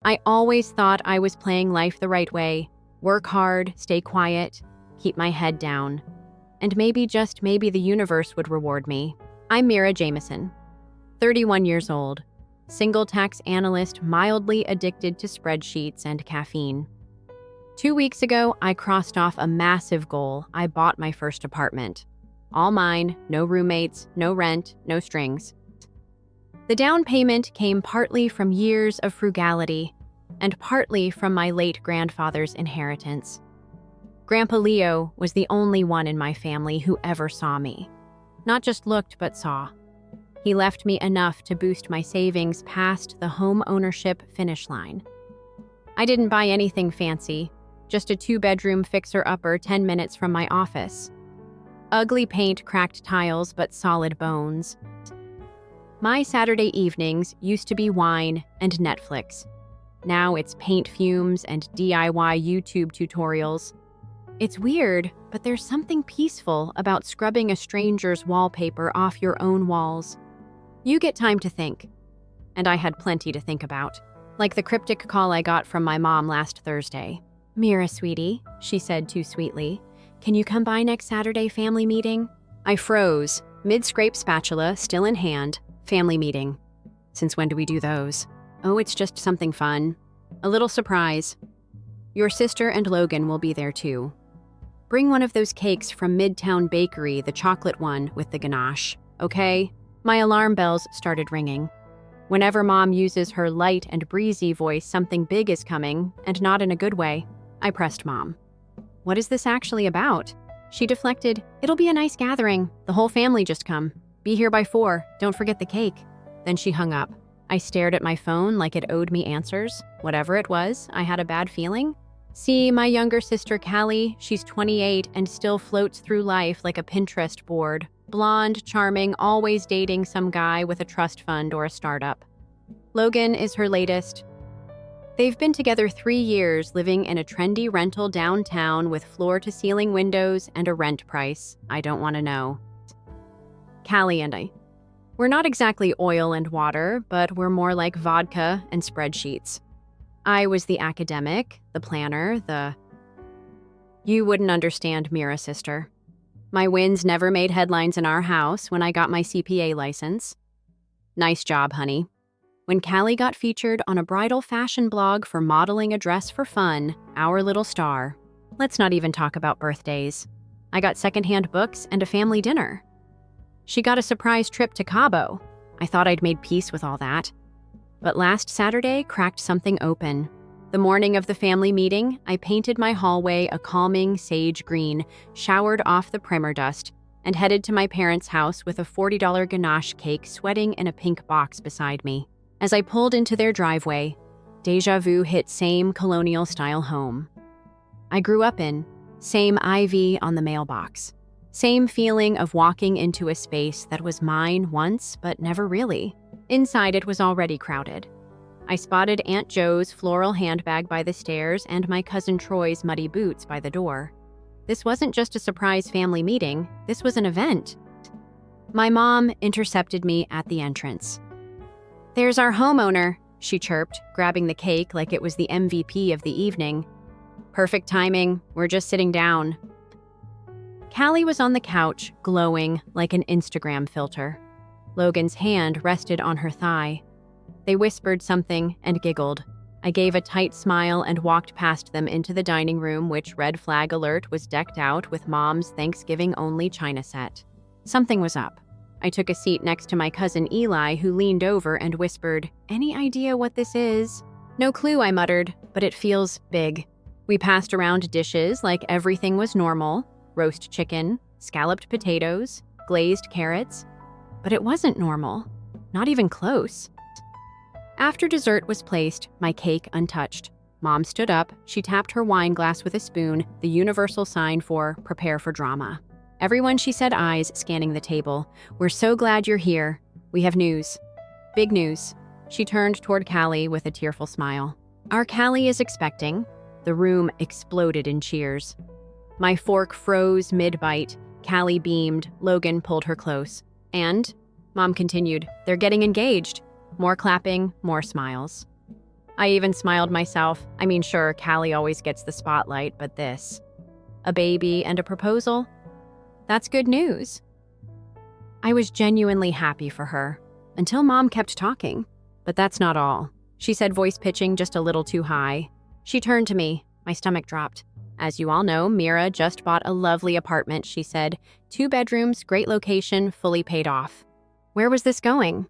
I always thought I was playing life the right way. Work hard, stay quiet, keep my head down. And maybe, just maybe, the universe would reward me. I'm Mira Jameson, 31 years old, single tax analyst mildly addicted to spreadsheets and caffeine. 2 weeks ago, I crossed off a massive goal. I bought my first apartment. All mine, no roommates, no rent, no strings. The down payment came partly from years of frugality and partly from my late grandfather's inheritance. Grandpa Leo was the only one in my family who ever saw me. Not just looked, but saw. He left me enough to boost my savings past the home ownership finish line. I didn't buy anything fancy, just a 2-bedroom fixer-upper 10 minutes from my office. Ugly paint, cracked tiles, but solid bones. My Saturday evenings used to be wine and Netflix. Now it's paint fumes and DIY YouTube tutorials. It's weird, but there's something peaceful about scrubbing a stranger's wallpaper off your own walls. You get time to think. And I had plenty to think about. Like the cryptic call I got from my mom last Thursday. "Mira, sweetie," she said too sweetly, "can you come by next Saturday family meeting?" I froze, mid-scrape spatula still in hand. Family meeting. Since when do we do those? Oh, it's just something fun. A little surprise. Your sister and Logan will be there too. Bring one of those cakes from Midtown Bakery, the chocolate one with the ganache, okay? My alarm bells started ringing. Whenever Mom uses her light and breezy voice, something big is coming, and not in a good way. I pressed Mom. "What is this actually about?" She deflected, "It'll be a nice gathering. The whole family just come. Be here by 4. Don't forget the cake." Then she hung up. I stared at my phone like it owed me answers. Whatever it was, I had a bad feeling. See, my younger sister Callie, she's 28 and still floats through life like a Pinterest board. Blonde, charming, always dating some guy with a trust fund or a startup. Logan is her latest. They've been together 3 years, living in a trendy rental downtown with floor-to-ceiling windows and a rent price I don't want to know. Callie and I. We're not exactly oil and water, but we're more like vodka and spreadsheets. I was the academic, the planner, You wouldn't understand, Mira, sister. My wins never made headlines in our house when I got my CPA license. Nice job, honey. When Callie got featured on a bridal fashion blog for modeling a dress for fun, our little star. Let's not even talk about birthdays. I got secondhand books and a family dinner. She got a surprise trip to Cabo. I thought I'd made peace with all that. But last Saturday cracked something open. The morning of the family meeting, I painted my hallway a calming sage green, showered off the primer dust, and headed to my parents' house with a $40 ganache cake sweating in a pink box beside me. As I pulled into their driveway, deja vu hit. Same colonial-style home I grew up in, same ivy on the mailbox. Same feeling of walking into a space that was mine once, but never really. Inside, it was already crowded. I spotted Aunt Jo's floral handbag by the stairs and my cousin Troy's muddy boots by the door. This wasn't just a surprise family meeting, this was an event. My mom intercepted me at the entrance. "There's our homeowner," she chirped, grabbing the cake like it was the MVP of the evening. "Perfect timing, we're just sitting down." Callie was on the couch, glowing like an Instagram filter. Logan's hand rested on her thigh. They whispered something and giggled. I gave a tight smile and walked past them into the dining room, which, red flag alert, was decked out with Mom's Thanksgiving-only china set. Something was up. I took a seat next to my cousin Eli, who leaned over and whispered, "Any idea what this is?" "No clue," I muttered, "but it feels big." We passed around dishes like everything was normal. Roast chicken, scalloped potatoes, glazed carrots. But it wasn't normal. Not even close. After dessert was placed, my cake untouched. Mom stood up, she tapped her wine glass with a spoon, the universal sign for prepare for drama. "Everyone," she said, eyes scanning the table. "We're so glad you're here. We have news. Big news." She turned toward Callie with a tearful smile. "Our Callie is expecting." The room exploded in cheers. My fork froze mid-bite. Callie beamed. Logan pulled her close. "And," Mom continued, "they're getting engaged." More clapping, more smiles. I even smiled myself. I mean, sure, Callie always gets the spotlight, but this. A baby and a proposal? That's good news. I was genuinely happy for her, until Mom kept talking. But that's not all. She said, voice pitching just a little too high. She turned to me. My stomach dropped. As you all know, Mira just bought a lovely apartment, she said. 2 bedrooms, great location, fully paid off. Where was this going?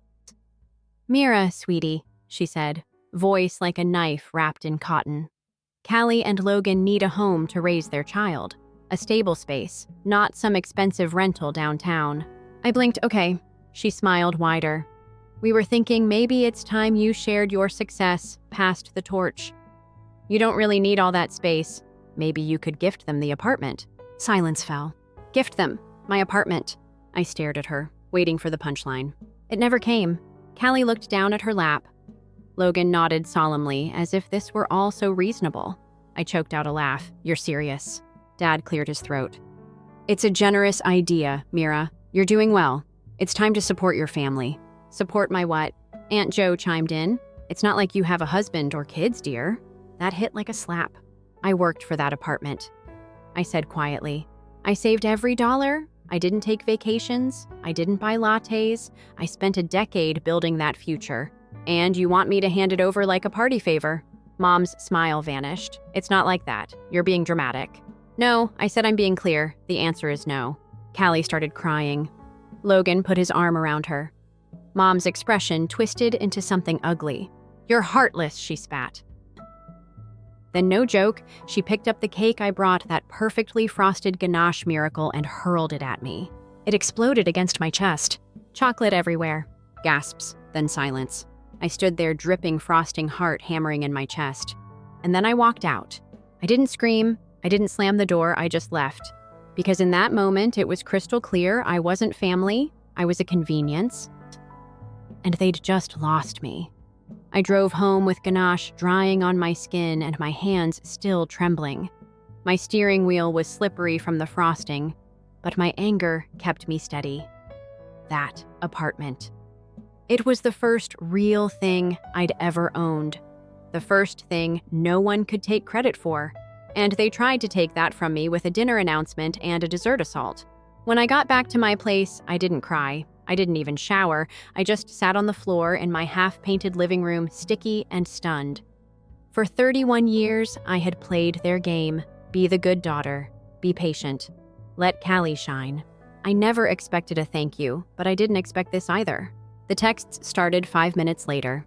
Mira, sweetie, she said, voice like a knife wrapped in cotton. Callie and Logan need a home to raise their child. A stable space, not some expensive rental downtown. I blinked, okay. She smiled wider. We were thinking maybe it's time you shared your success, passed the torch. You don't really need all that space. Maybe you could gift them the apartment. Silence fell. Gift them. My apartment. I stared at her, waiting for the punchline. It never came. Callie looked down at her lap. Logan nodded solemnly, as if this were all so reasonable. I choked out a laugh. You're serious. Dad cleared his throat. It's a generous idea, Mira. You're doing well. It's time to support your family. Support my what? Aunt Jo chimed in. It's not like you have a husband or kids, dear. That hit like a slap. I worked for that apartment. I said quietly. I saved every dollar. I didn't take vacations. I didn't buy lattes. I spent a decade building that future. And you want me to hand it over like a party favor? Mom's smile vanished. It's not like that. You're being dramatic. No, I said I'm being clear. The answer is no. Callie started crying. Logan put his arm around her. Mom's expression twisted into something ugly. You're heartless, she spat. Then, no joke, she picked up the cake I brought, that perfectly frosted ganache miracle, and hurled it at me. It exploded against my chest. Chocolate everywhere. Gasps, then silence. I stood there, dripping frosting heart hammering in my chest. And then I walked out. I didn't scream. I didn't slam the door. I just left. Because in that moment, it was crystal clear I wasn't family. I was a convenience. And they'd just lost me. I drove home with ganache drying on my skin and my hands still trembling. My steering wheel was slippery from the frosting, but my anger kept me steady. That apartment. It was the first real thing I'd ever owned. The first thing no one could take credit for. And they tried to take that from me with a dinner announcement and a dessert assault. When I got back to my place, I didn't cry. I didn't even shower. I just sat on the floor in my half-painted living room, sticky and stunned. For 31 years, I had played their game. Be the good daughter. Be patient. Let Callie shine. I never expected a thank you, but I didn't expect this either. The texts started 5 minutes later.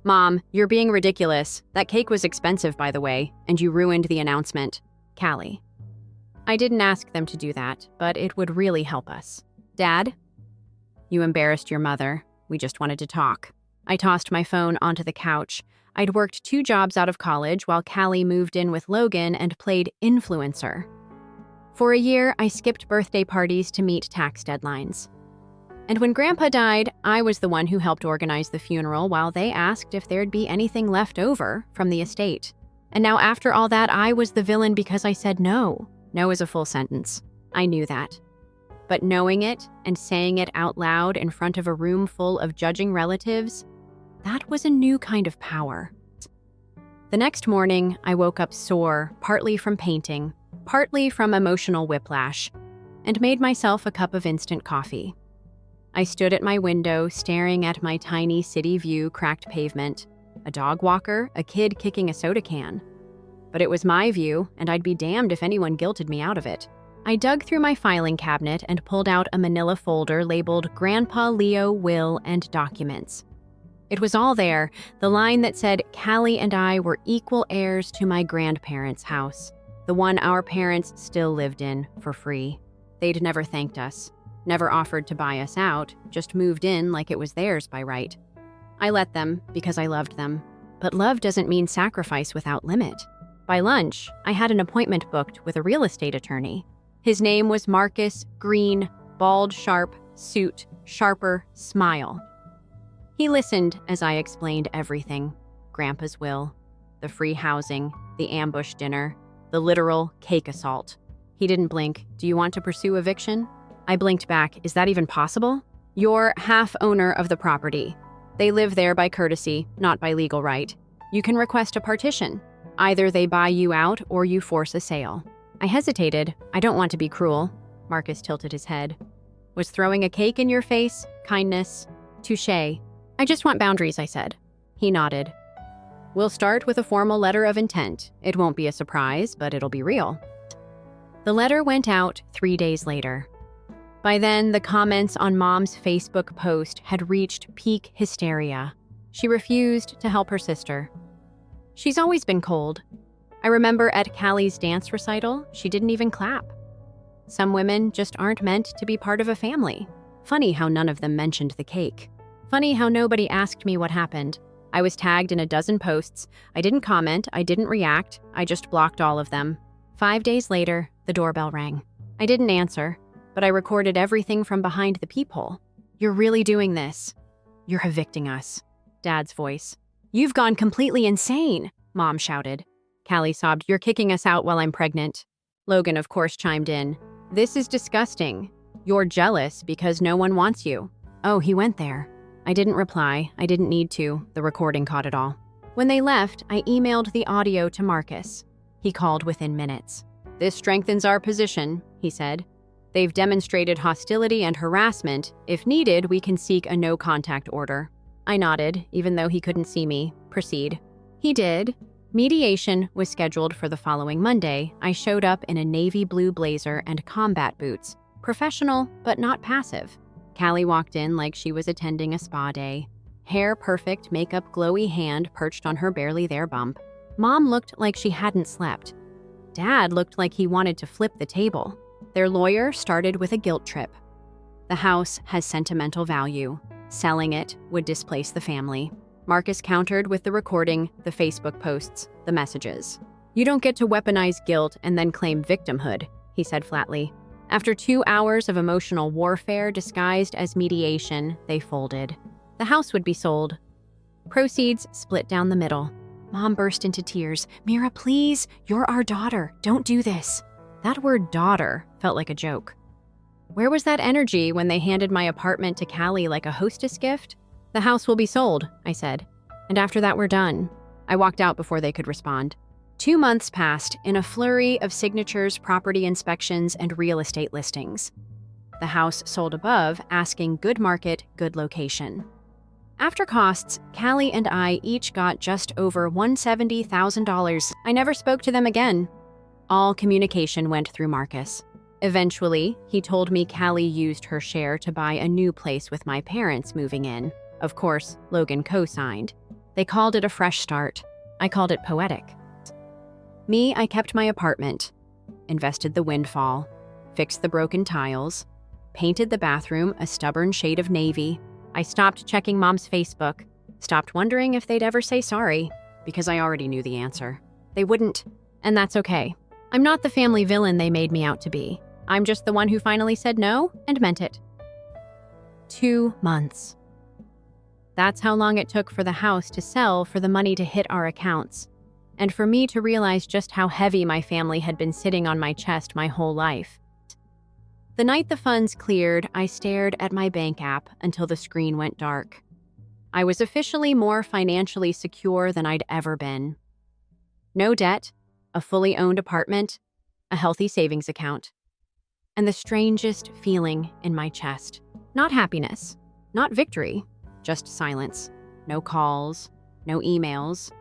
Mom, you're being ridiculous. That cake was expensive, by the way, and you ruined the announcement. Callie. I didn't ask them to do that, but it would really help us. Dad? You embarrassed your mother. We just wanted to talk. I tossed my phone onto the couch. I'd worked 2 jobs out of college while Callie moved in with Logan and played influencer. For a year, I skipped birthday parties to meet tax deadlines. And when Grandpa died, I was the one who helped organize the funeral while they asked if there'd be anything left over from the estate. And now after all that, I was the villain because I said no. No is a full sentence. I knew that. But knowing it and saying it out loud in front of a room full of judging relatives, that was a new kind of power. The next morning, I woke up sore, partly from painting, partly from emotional whiplash, and made myself a cup of instant coffee. I stood at my window, staring at my tiny city view cracked pavement, a dog walker, a kid kicking a soda can. But it was my view, and I'd be damned if anyone guilted me out of it. I dug through my filing cabinet and pulled out a manila folder labeled Grandpa Leo, Will, and Documents. It was all there, the line that said Callie and I were equal heirs to my grandparents' house, the one our parents still lived in for free. They'd never thanked us, never offered to buy us out, just moved in like it was theirs by right. I let them because I loved them. But love doesn't mean sacrifice without limit. By lunch, I had an appointment booked with a real estate attorney. His name was Marcus Green, bald, sharp, suit, sharper, smile. He listened as I explained everything. Grandpa's will, the free housing, the ambush dinner, the literal cake assault. He didn't blink. Do you want to pursue eviction? I blinked back. Is that even possible? You're half owner of the property. They live there by courtesy, not by legal right. You can request a partition. Either they buy you out or you force a sale. I hesitated. I don't want to be cruel. Marcus tilted his head. Was throwing a cake in your face? Kindness? Touché. I just want boundaries, I said. He nodded. We'll start with a formal letter of intent. It won't be a surprise, but it'll be real. The letter went out 3 days later. By then, the comments on Mom's Facebook post had reached peak hysteria. She refused to help her sister. She's always been cold. I remember at Callie's dance recital, she didn't even clap. Some women just aren't meant to be part of a family. Funny how none of them mentioned the cake. Funny how nobody asked me what happened. I was tagged in a dozen posts. I didn't comment, I didn't react, I just blocked all of them. 5 days later, the doorbell rang. I didn't answer, but I recorded everything from behind the peephole. You're really doing this. You're evicting us. Dad's voice. You've gone completely insane, Mom shouted. Callie sobbed, you're kicking us out while I'm pregnant. Logan, of course, chimed in. This is disgusting. You're jealous because no one wants you. Oh, he went there. I didn't reply. I didn't need to. The recording caught it all. When they left, I emailed the audio to Marcus. He called within minutes. This strengthens our position, he said. They've demonstrated hostility and harassment. If needed, we can seek a no-contact order. I nodded, even though he couldn't see me. Proceed. He did. Mediation was scheduled for the following Monday. I showed up in a navy blue blazer and combat boots. Professional, but not passive. Callie walked in like she was attending a spa day. Hair perfect, makeup glowy, hand perched on her barely there bump. Mom looked like she hadn't slept. Dad looked like he wanted to flip the table. Their lawyer started with a guilt trip. The house has sentimental value. Selling it would displace the family. Marcus countered with the recording, the Facebook posts, the messages. You don't get to weaponize guilt and then claim victimhood, he said flatly. After 2 hours of emotional warfare disguised as mediation, they folded. The house would be sold. Proceeds split down the middle. Mom burst into tears. Mira, please, you're our daughter. Don't do this. That word daughter felt like a joke. Where was that energy when they handed my apartment to Callie like a hostess gift? The house will be sold, I said. And after that, we're done. I walked out before they could respond. 2 months passed in a flurry of signatures, property inspections, and real estate listings. The house sold above, asking good market, good location. After costs, Callie and I each got just over $170,000. I never spoke to them again. All communication went through Marcus. Eventually, he told me Callie used her share to buy a new place with my parents moving in. Of course, Logan co-signed. They called it a fresh start. I called it poetic. Me, I kept my apartment, invested the windfall, fixed the broken tiles, painted the bathroom a stubborn shade of navy. I stopped checking Mom's Facebook, stopped wondering if they'd ever say sorry, because I already knew the answer. They wouldn't, and that's okay. I'm not the family villain they made me out to be. I'm just the one who finally said no and meant it. 2 months. That's how long it took for the house to sell for the money to hit our accounts, and for me to realize just how heavy my family had been sitting on my chest my whole life. The night the funds cleared, I stared at my bank app until the screen went dark. I was officially more financially secure than I'd ever been. No debt, a fully owned apartment, a healthy savings account, and the strangest feeling in my chest. Not happiness, not victory, just silence. No calls, no emails,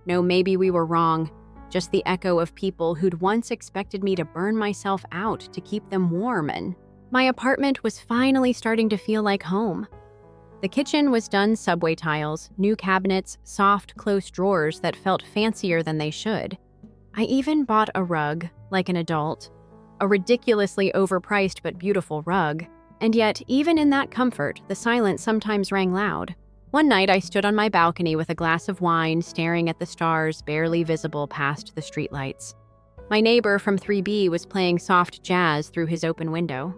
no maybe we were wrong, just the echo of people who'd once expected me to burn myself out to keep them warm, and my apartment was finally starting to feel like home. The kitchen was done subway tiles, new cabinets, soft, close drawers that felt fancier than they should. I even bought a rug, like an adult, a ridiculously overpriced but beautiful rug, and yet even in that comfort, the silence sometimes rang loud. One night I stood on my balcony with a glass of wine, staring at the stars barely visible past the streetlights. My neighbor from 3B was playing soft jazz through his open window.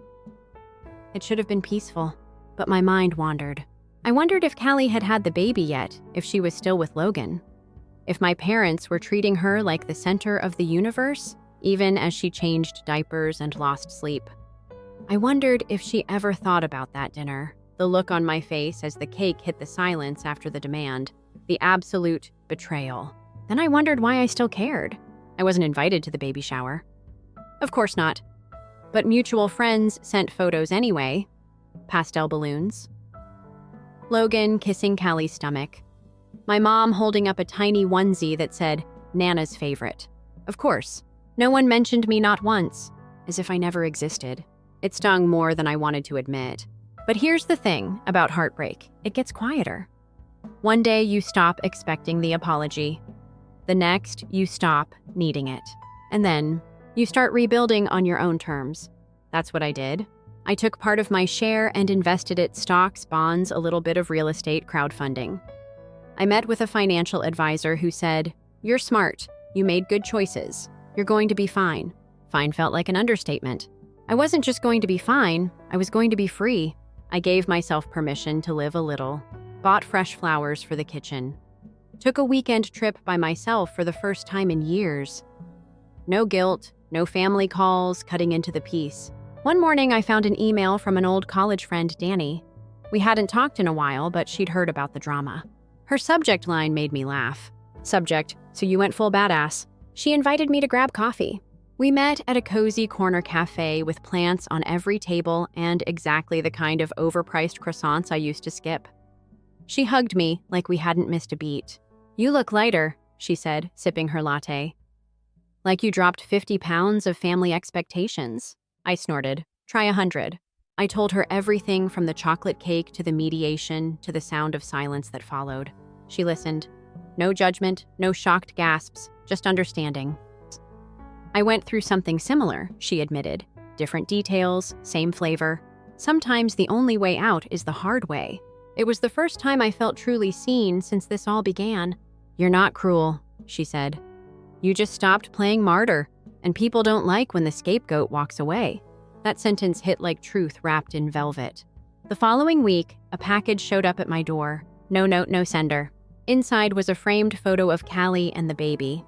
It should have been peaceful, but my mind wandered. I wondered if Callie had had the baby yet, if she was still with Logan. If my parents were treating her like the center of the universe, even as she changed diapers and lost sleep. I wondered if she ever thought about that dinner, the look on my face as the cake hit the silence after the demand, the absolute Betrayal. Then I wondered why I still cared. I wasn't invited to the baby shower. Of course not. But mutual friends sent photos anyway. Pastel balloons. Logan kissing Callie's stomach. My mom holding up a tiny onesie that said, Nana's favorite. Of course. No one mentioned me not once, as if I never existed. It stung more than I wanted to admit. But here's the thing about heartbreak. It gets quieter. One day you stop expecting the apology. The next, you stop needing it. And then, you start rebuilding on your own terms. That's what I did. I took part of my share and invested it stocks, bonds, a little bit of real estate crowdfunding. I met with a financial advisor who said, You're smart. You made good choices. You're going to be fine. Fine felt like an understatement. I wasn't just going to be fine, I was going to be free. I gave myself permission to live a little. Bought fresh flowers for the kitchen. Took a weekend trip by myself for the first time in years. No guilt, no family calls, cutting into the peace. One morning I found an email from an old college friend, Danny. We hadn't talked in a while, but she'd heard about the drama. Her subject line made me laugh. Subject, so you went full badass. She invited me to grab coffee. We met at a cozy corner cafe with plants on every table and exactly the kind of overpriced croissants I used to skip. She hugged me like we hadn't missed a beat. You look lighter, she said, sipping her latte. Like you dropped 50 pounds of family expectations. I snorted. Try 100. I told her everything from the chocolate cake to the mediation to the sound of silence that followed. She listened. No judgment, no shocked gasps, just understanding. I went through something similar, she admitted. Different details, same flavor. Sometimes the only way out is the hard way. It was the first time I felt truly seen since this all began. You're not cruel, she said. You just stopped playing martyr, and people don't like when the scapegoat walks away. That sentence hit like truth wrapped in velvet. The following week, a package showed up at my door. No note, no sender. Inside was a framed photo of Callie and the baby.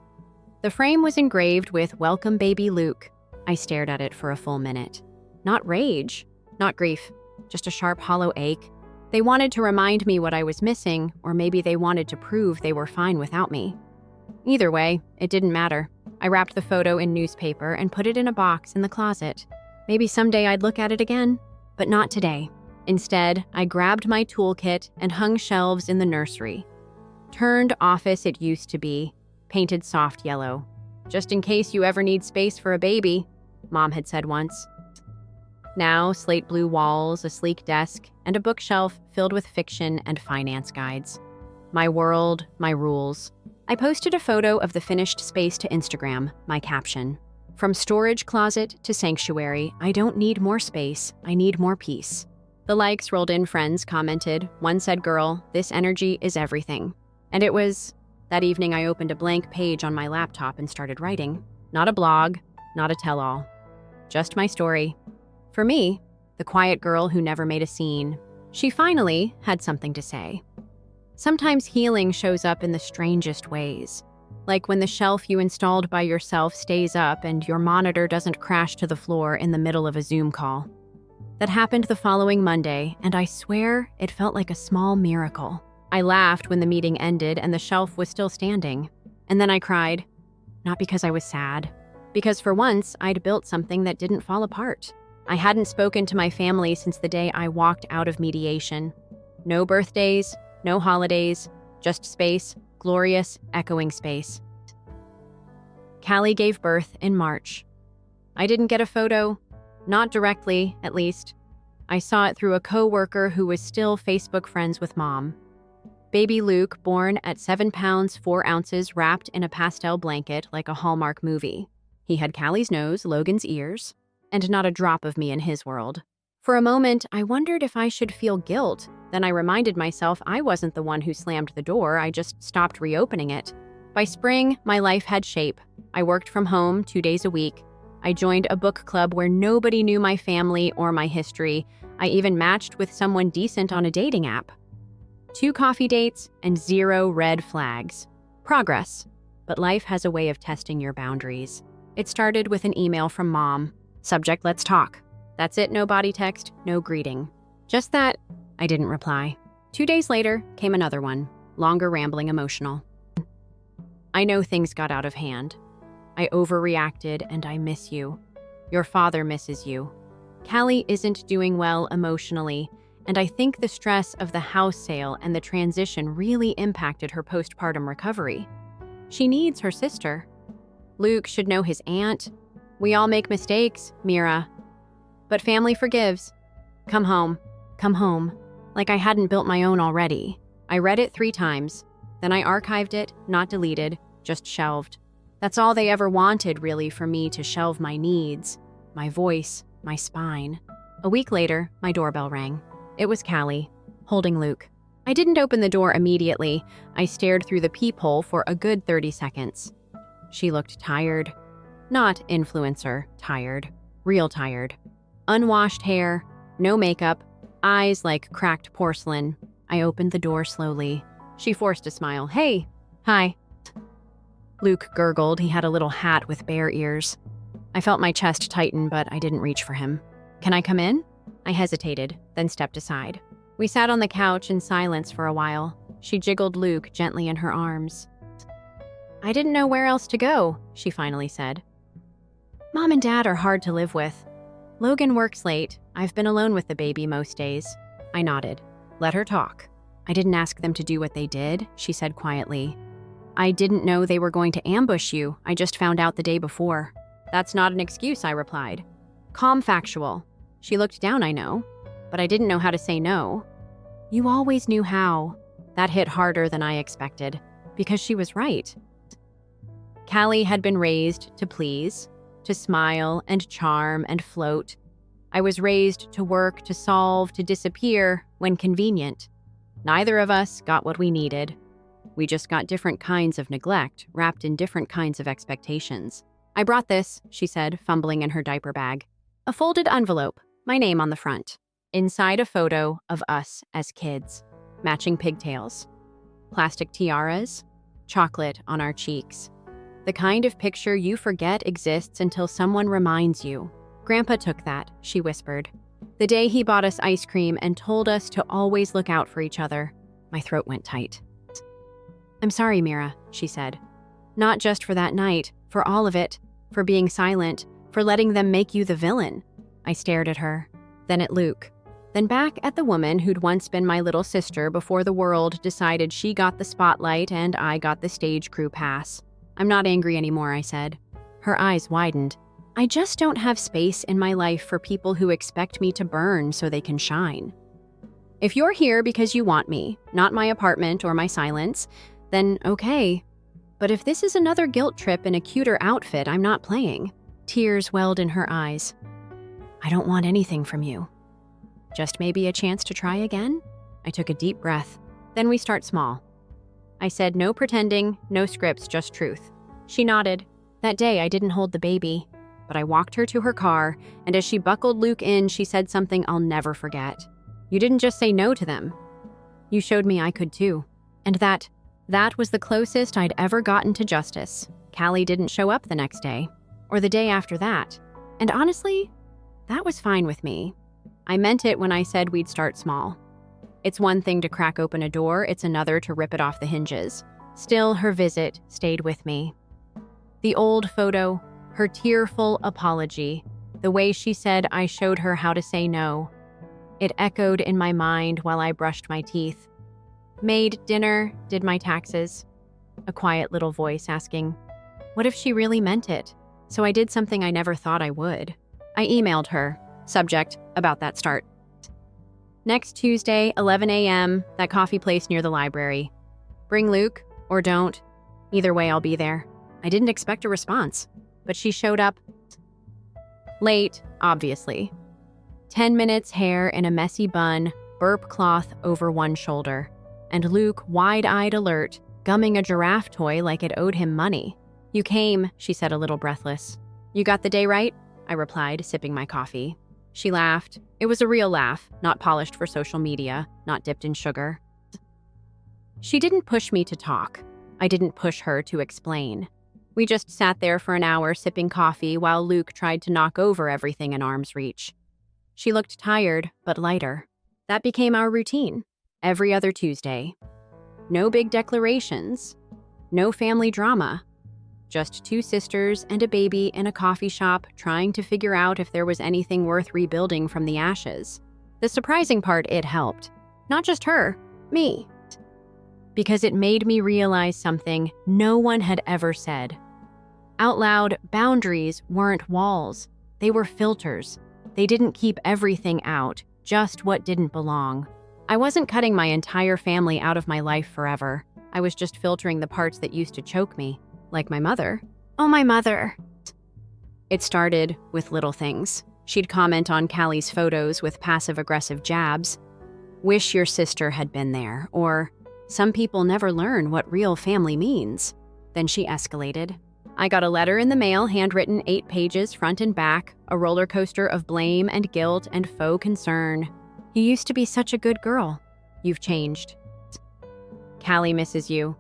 The frame was engraved with Welcome Baby Luke. I stared at it for a full minute. Not rage, not grief, just a sharp hollow ache. They wanted to remind me what I was missing, or maybe they wanted to prove they were fine without me. Either way, it didn't matter. I wrapped the photo in newspaper and put it in a box in the closet. Maybe someday I'd look at it again, but not today. Instead, I grabbed my toolkit and hung shelves in the nursery. Turned office it used to be, painted soft yellow. Just in case you ever need space for a baby, Mom had said once. Now, slate blue walls, a sleek desk, and a bookshelf filled with fiction and finance guides. My world, my rules. I posted a photo of the finished space to Instagram, my caption. From storage closet to sanctuary, I don't need more space, I need more peace. The likes rolled in, friends commented. One said, girl, this energy is everything. And it was. That evening I opened a blank page on my laptop and started writing. Not a blog, not a tell-all. Just my story. For me, the quiet girl who never made a scene, she finally had something to say. Sometimes healing shows up in the strangest ways. Like when the shelf you installed by yourself stays up and your monitor doesn't crash to the floor in the middle of a Zoom call. That happened the following Monday, and I swear it felt like a small miracle. I laughed when the meeting ended and the shelf was still standing. And then I cried. Not because I was sad. Because for once, I'd built something that didn't fall apart. I hadn't spoken to my family since the day I walked out of mediation. No birthdays, no holidays, just space, glorious, echoing space. Callie gave birth in March. I didn't get a photo, not directly, at least. I saw it through a co-worker who was still Facebook friends with Mom. Baby Luke, born at 7 pounds 4 ounces, wrapped in a pastel blanket like a Hallmark movie. He had Callie's nose, Logan's ears, and not a drop of me in his world. For a moment, I wondered if I should feel guilt. Then I reminded myself I wasn't the one who slammed the door, I just stopped reopening it. By spring, my life had shape. I worked from home 2 days a week. I joined a book club where nobody knew my family or my history. I even matched with someone decent on a dating app. 2 coffee dates and 0 red flags. Progress. But life has a way of testing your boundaries. It started with an email from Mom. Subject, let's talk. That's it, no body text, no greeting. Just that, I didn't reply. 2 days later came another one, longer, rambling, emotional. I know things got out of hand. I overreacted and I miss you. Your father misses you. Callie isn't doing well emotionally, and I think the stress of the house sale and the transition really impacted her postpartum recovery. She needs her sister. Luke should know his aunt. We all make mistakes, Mira. But family forgives. Come home. Come home. Like I hadn't built my own already. I read it 3 times. Then I archived it, not deleted, just shelved. That's all they ever wanted, really, for me to shelve my needs, my voice, my spine. A week later, my doorbell rang. It was Callie, holding Luke. I didn't open the door immediately. I stared through the peephole for a good 30 seconds. She looked tired. Not influencer tired, real tired. Unwashed hair, no makeup, eyes like cracked porcelain. I opened the door slowly. She forced a smile. Hey. Hi. Luke gurgled. He had a little hat with bear ears. I felt my chest tighten, but I didn't reach for him. Can I come in? I hesitated, then stepped aside. We sat on the couch in silence for a while. She jiggled Luke gently in her arms. I didn't know where else to go, she finally said. Mom and Dad are hard to live with. Logan works late. I've been alone with the baby most days. I nodded. Let her talk. I didn't ask them to do what they did, she said quietly. I didn't know they were going to ambush you. I just found out the day before. That's not an excuse, I replied. Calm, factual. She looked down, I know, but I didn't know how to say no. You always knew how. That hit harder than I expected, because she was right. Callie had been raised to please, to smile and charm and float. I was raised to work, to solve, to disappear when convenient. Neither of us got what we needed. We just got different kinds of neglect, wrapped in different kinds of expectations. I brought this, she said, fumbling in her diaper bag. A folded envelope, my name on the front. Inside a photo of us as kids. Matching pigtails. Plastic tiaras. Chocolate on our cheeks. The kind of picture you forget exists until someone reminds you. Grandpa took that, she whispered. The day he bought us ice cream and told us to always look out for each other. My throat went tight. I'm sorry, Mira, she said. Not just for that night, for all of it, for being silent, for letting them make you the villain. I stared at her, then at Luke, then back at the woman who'd once been my little sister before the world decided she got the spotlight and I got the stage crew pass. I'm not angry anymore, I said. Her eyes widened. I just don't have space in my life for people who expect me to burn so they can shine. If you're here because you want me, not my apartment or my silence, then okay. But if this is another guilt trip in a cuter outfit, I'm not playing. Tears welled in her eyes. I don't want anything from you. Just maybe a chance to try again? I took a deep breath. Then we start small. I said no pretending, no scripts, just truth. She nodded. That day I didn't hold the baby, but I walked her to her car, and as she buckled Luke in, she said something I'll never forget. You didn't just say no to them. You showed me I could too. And that was the closest I'd ever gotten to justice. Callie didn't show up the next day, or the day after that. And honestly, that was fine with me. I meant it when I said we'd start small. It's one thing to crack open a door, it's another to rip it off the hinges. Still, her visit stayed with me. The old photo, her tearful apology, the way she said I showed her how to say no. It echoed in my mind while I brushed my teeth. Made dinner, did my taxes. A quiet little voice asking, what if she really meant it? So I did something I never thought I would. I emailed her. Subject, about that start. Next Tuesday, 11 a.m., that coffee place near the library. Bring Luke, or don't. Either way, I'll be there. I didn't expect a response, but she showed up. Late, obviously. 10 minutes hair in a messy bun, burp cloth over one shoulder. And Luke, wide-eyed alert, gumming a giraffe toy like it owed him money. You came, she said a little breathless. You got the day right? I replied, sipping my coffee. She laughed. It was a real laugh, not polished for social media, not dipped in sugar. She didn't push me to talk. I didn't push her to explain. We just sat there for an hour sipping coffee while Luke tried to knock over everything in arm's reach. She looked tired, but lighter. That became our routine. Every other Tuesday. No big declarations. No family drama. Just two sisters and a baby in a coffee shop trying to figure out if there was anything worth rebuilding from the ashes. The surprising part, it helped. Not just her, me. Because it made me realize something no one had ever said. Out loud, boundaries weren't walls. They were filters. They didn't keep everything out, just what didn't belong. I wasn't cutting my entire family out of my life forever. I was just filtering the parts that used to choke me. Like my mother. Oh, my mother. It started with little things. She'd comment on Callie's photos with passive-aggressive jabs. Wish your sister had been there, or some people never learn what real family means. Then she escalated. I got a letter in the mail, handwritten 8 pages, front and back, a roller coaster of blame and guilt and faux concern. You used to be such a good girl. You've changed. Callie misses you.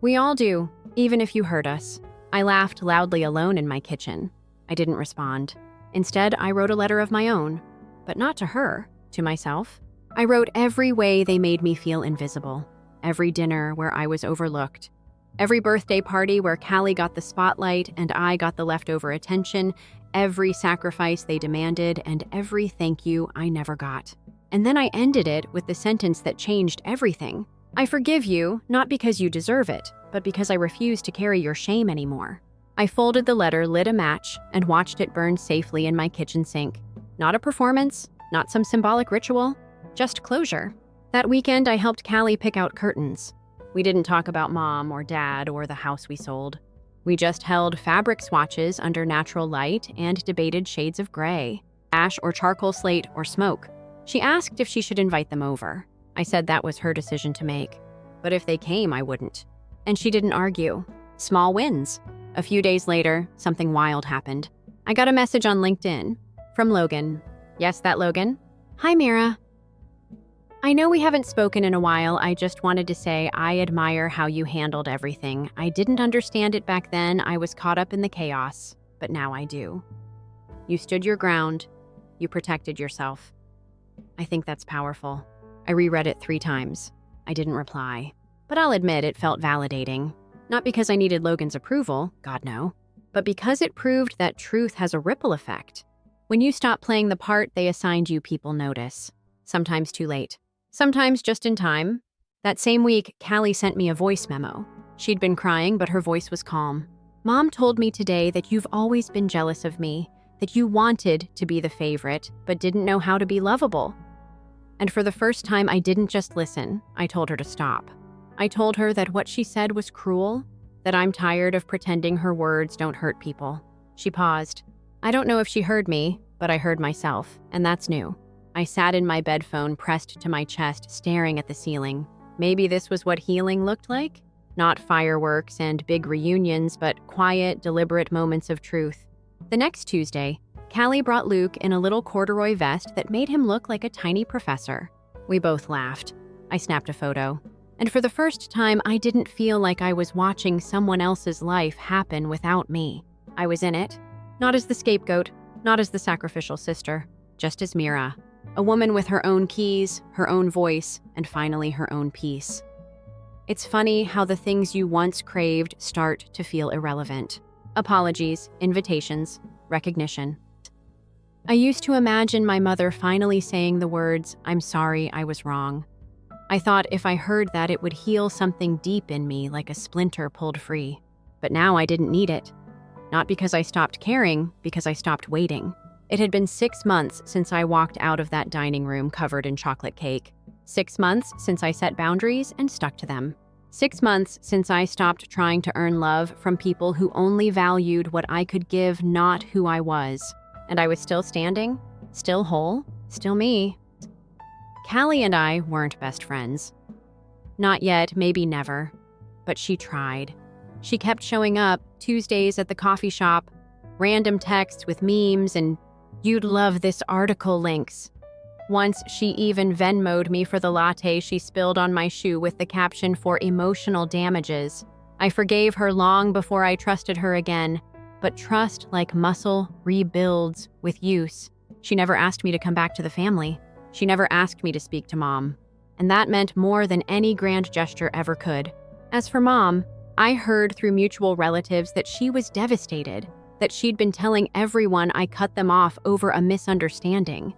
We all do. Even if you hurt us. I laughed loudly alone in my kitchen. I didn't respond. Instead, I wrote a letter of my own. But not to her, to myself. I wrote every way they made me feel invisible. Every dinner where I was overlooked. Every birthday party where Callie got the spotlight and I got the leftover attention. Every sacrifice they demanded and every thank you I never got. And then I ended it with the sentence that changed everything. I forgive you, not because you deserve it, but because I refuse to carry your shame anymore. I folded the letter, lit a match, and watched it burn safely in my kitchen sink. Not a performance, not some symbolic ritual, just closure. That weekend, I helped Callie pick out curtains. We didn't talk about mom or dad or the house we sold. We just held fabric swatches under natural light and debated shades of gray, ash or charcoal slate or smoke. She asked if she should invite them over. I said that was her decision to make. But if they came, I wouldn't. And she didn't argue. Small wins. A few days later, something wild happened. I got a message on LinkedIn from Logan. Yes, that Logan. Hi, Mira. I know we haven't spoken in a while. I just wanted to say I admire how you handled everything. I didn't understand it back then. I was caught up in the chaos, but now I do. You stood your ground. You protected yourself. I think that's powerful. I reread it 3 times. I didn't reply. But I'll admit it felt validating. Not because I needed Logan's approval, God no, but because it proved that truth has a ripple effect. When you stop playing the part they assigned you, people notice. Sometimes too late. Sometimes just in time. That same week, Callie sent me a voice memo. She'd been crying, but her voice was calm. Mom told me today that you've always been jealous of me, that you wanted to be the favorite, but didn't know how to be lovable. And for the first time, I didn't just listen. I told her to stop. I told her that what she said was cruel, that I'm tired of pretending her words don't hurt people. She paused. I don't know if she heard me, but I heard myself, and that's new. I sat in my bed, phone pressed to my chest, staring at the ceiling. Maybe this was what healing looked like? Not fireworks and big reunions, but quiet, deliberate moments of truth. The next Tuesday, Callie brought Luke in a little corduroy vest that made him look like a tiny professor. We both laughed. I snapped a photo. And for the first time, I didn't feel like I was watching someone else's life happen without me. I was in it. Not as the scapegoat, not as the sacrificial sister, just as Mira. A woman with her own keys, her own voice, and finally her own peace. It's funny how the things you once craved start to feel irrelevant. Apologies, invitations, recognition. I used to imagine my mother finally saying the words, "I'm sorry, I was wrong." I thought if I heard that it would heal something deep in me like a splinter pulled free. But now I didn't need it. Not because I stopped caring, because I stopped waiting. It had been 6 months since I walked out of that dining room covered in chocolate cake. 6 months since I set boundaries and stuck to them. 6 months since I stopped trying to earn love from people who only valued what I could give, not who I was. And I was still standing, still whole, still me. Callie and I weren't best friends. Not yet, maybe never. But she tried. She kept showing up, Tuesdays at the coffee shop, random texts with memes and "you'd love this article" links. Once she even Venmo'd me for the latte she spilled on my shoe with the caption "for emotional damages." I forgave her long before I trusted her again, but trust, like muscle, rebuilds with use. She never asked me to come back to the family. She never asked me to speak to Mom. And that meant more than any grand gesture ever could. As for Mom, I heard through mutual relatives that she was devastated, that she'd been telling everyone I cut them off over a misunderstanding,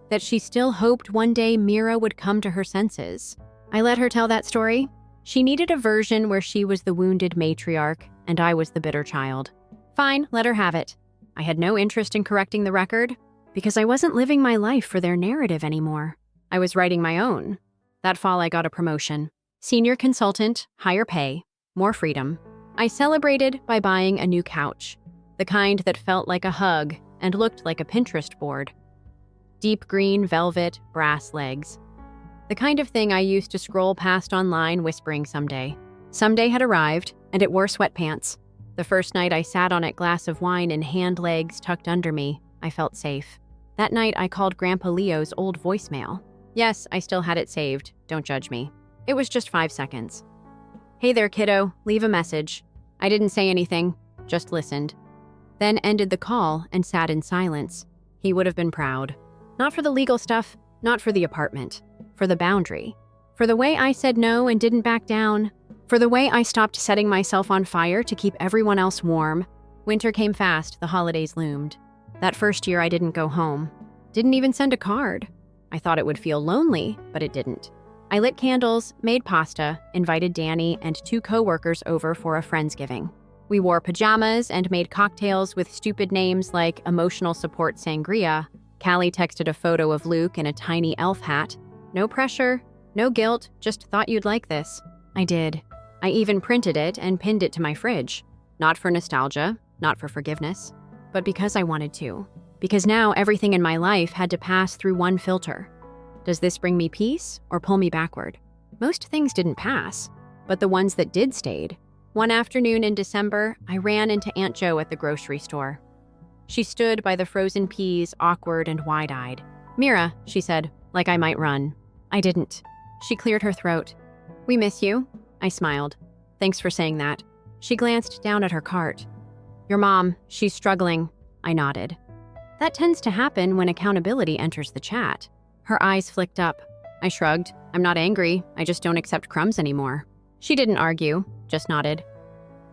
that she still hoped one day Mira would come to her senses. I let her tell that story. She needed a version where she was the wounded matriarch and I was the bitter child. Fine, let her have it. I had no interest in correcting the record because I wasn't living my life for their narrative anymore. I was writing my own. That fall, I got a promotion. Senior consultant, higher pay, more freedom. I celebrated by buying a new couch, the kind that felt like a hug and looked like a Pinterest board. Deep green velvet, brass legs. The kind of thing I used to scroll past online whispering someday. Someday had arrived, and it wore sweatpants. The first night I sat on it, glass of wine and hand legs tucked under me, I felt safe. That night I called Grandpa Leo's old voicemail. Yes, I still had it saved, don't judge me. It was just 5 seconds. Hey there, kiddo, leave a message. I didn't say anything, just listened. Then ended the call and sat in silence. He would have been proud. Not for the legal stuff, not for the apartment. For the boundary. For the way I said no and didn't back down. For the way I stopped setting myself on fire to keep everyone else warm. Winter came fast, the holidays loomed. That first year I didn't go home. Didn't even send a card. I thought it would feel lonely, but it didn't. I lit candles, made pasta, invited Danny and 2 coworkers over for a Friendsgiving. We wore pajamas and made cocktails with stupid names like Emotional Support Sangria. Callie texted a photo of Luke in a tiny elf hat. No pressure, no guilt, just thought you'd like this. I did. I even printed it and pinned it to my fridge. Not for nostalgia, not for forgiveness, but because I wanted to. Because now everything in my life had to pass through one filter. Does this bring me peace or pull me backward? Most things didn't pass, but the ones that did stayed. One afternoon in December, I ran into Aunt Jo at the grocery store. She stood by the frozen peas, awkward and wide-eyed. Mira, she said, like I might run. I didn't. She cleared her throat. We miss you. I smiled. Thanks for saying that. She glanced down at her cart. Your mom, she's struggling. I nodded. That tends to happen when accountability enters the chat. Her eyes flicked up. I shrugged. I'm not angry. I just don't accept crumbs anymore. She didn't argue, just nodded.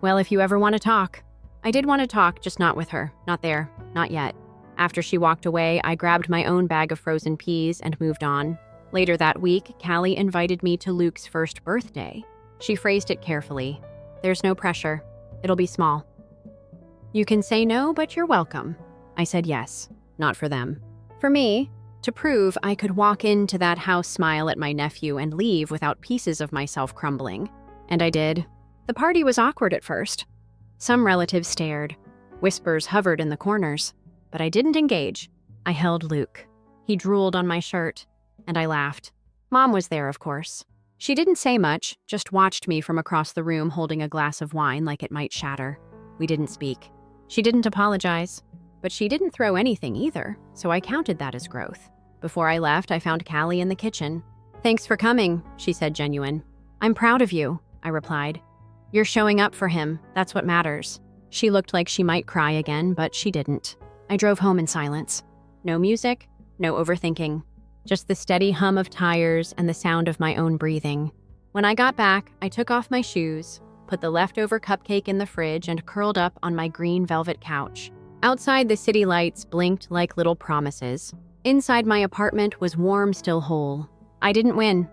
Well, if you ever want to talk. I did want to talk, just not with her. Not there. Not yet. After she walked away, I grabbed my own bag of frozen peas and moved on. Later that week, Callie invited me to Luke's first birthday. She phrased it carefully. There's no pressure. It'll be small. You can say no, but you're welcome. I said yes. Not for them. For me, to prove I could walk into that house, smile at my nephew, and leave without pieces of myself crumbling. And I did. The party was awkward at first. Some relatives stared. Whispers hovered in the corners. But I didn't engage. I held Luke. He drooled on my shirt, and I laughed. Mom was there, of course. She didn't say much, just watched me from across the room holding a glass of wine like it might shatter. We didn't speak. She didn't apologize, but she didn't throw anything either, so I counted that as growth. Before I left, I found Callie in the kitchen. Thanks for coming, she said, genuine. I'm proud of you, I replied. You're showing up for him, that's what matters. She looked like she might cry again, but she didn't. I drove home in silence. No music, no overthinking. Just the steady hum of tires and the sound of my own breathing. When I got back, I took off my shoes, put the leftover cupcake in the fridge, and curled up on my green velvet couch. Outside, the city lights blinked like little promises. Inside, my apartment was warm, still whole. I didn't win.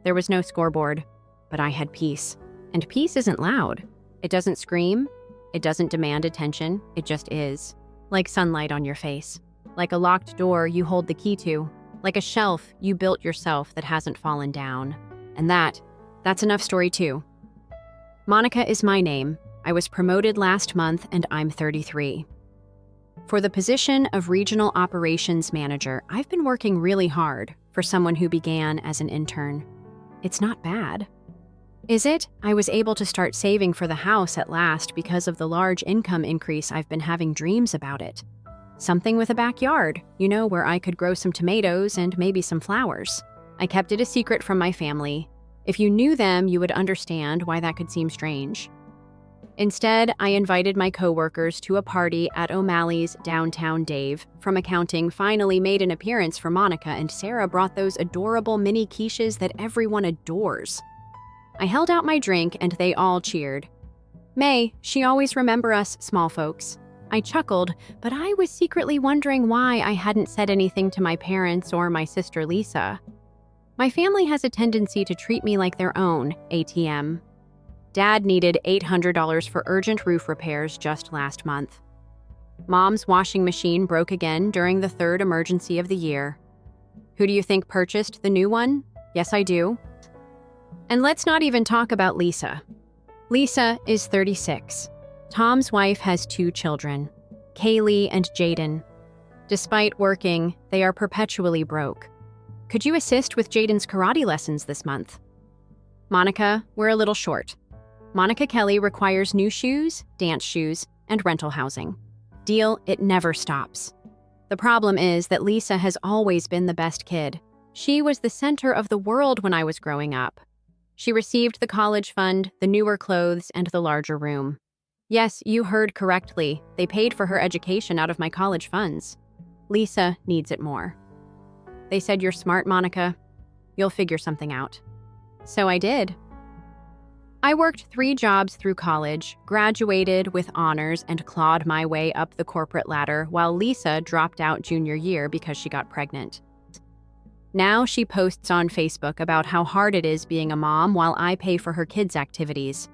There was no scoreboard, but I had peace. And peace isn't loud. It doesn't scream. It doesn't demand attention. It just is. Like sunlight on your face. Like a locked door you hold the key to. Like a shelf you built yourself that hasn't fallen down. And that's enough story too. Monica is my name. I was promoted last month and I'm 33. For the position of Regional Operations Manager, I've been working really hard for someone who began as an intern. It's not bad. Is it? I was able to start saving for the house at last because of the large income increase. I've been having dreams about it. Something with a backyard, where I could grow some tomatoes and maybe some flowers. I kept it a secret from my family. If you knew them, you would understand why that could seem strange. Instead, I invited my coworkers to a party at O'Malley's downtown. Dave from accounting finally made an appearance for Monica, and Sarah brought those adorable mini quiches that everyone adores. I held out my drink and they all cheered. May, she always remember us small folks. I chuckled, but I was secretly wondering why I hadn't said anything to my parents or my sister Lisa. My family has a tendency to treat me like their own ATM. Dad needed $800 for urgent roof repairs just last month. Mom's washing machine broke again during the third emergency of the year. Who do you think purchased the new one? Yes, I do. And let's not even talk about Lisa. Lisa is 36. Tom's wife has 2 children, Kaylee and Jaden. Despite working, they are perpetually broke. Could you assist with Jaden's karate lessons this month? Monica, we're a little short. Monica Kelly requires new shoes, dance shoes, and rental housing. Deal, it never stops. The problem is that Lisa has always been the best kid. She was the center of the world when I was growing up. She received the college fund, the newer clothes, and the larger room. Yes, you heard correctly. They paid for her education out of my college funds. Lisa needs it more. They said you're smart, Monica. You'll figure something out. So I did. I worked 3 jobs through college, graduated with honors, and clawed my way up the corporate ladder while Lisa dropped out junior year because she got pregnant. Now she posts on Facebook about how hard it is being a mom while I pay for her kids' activities.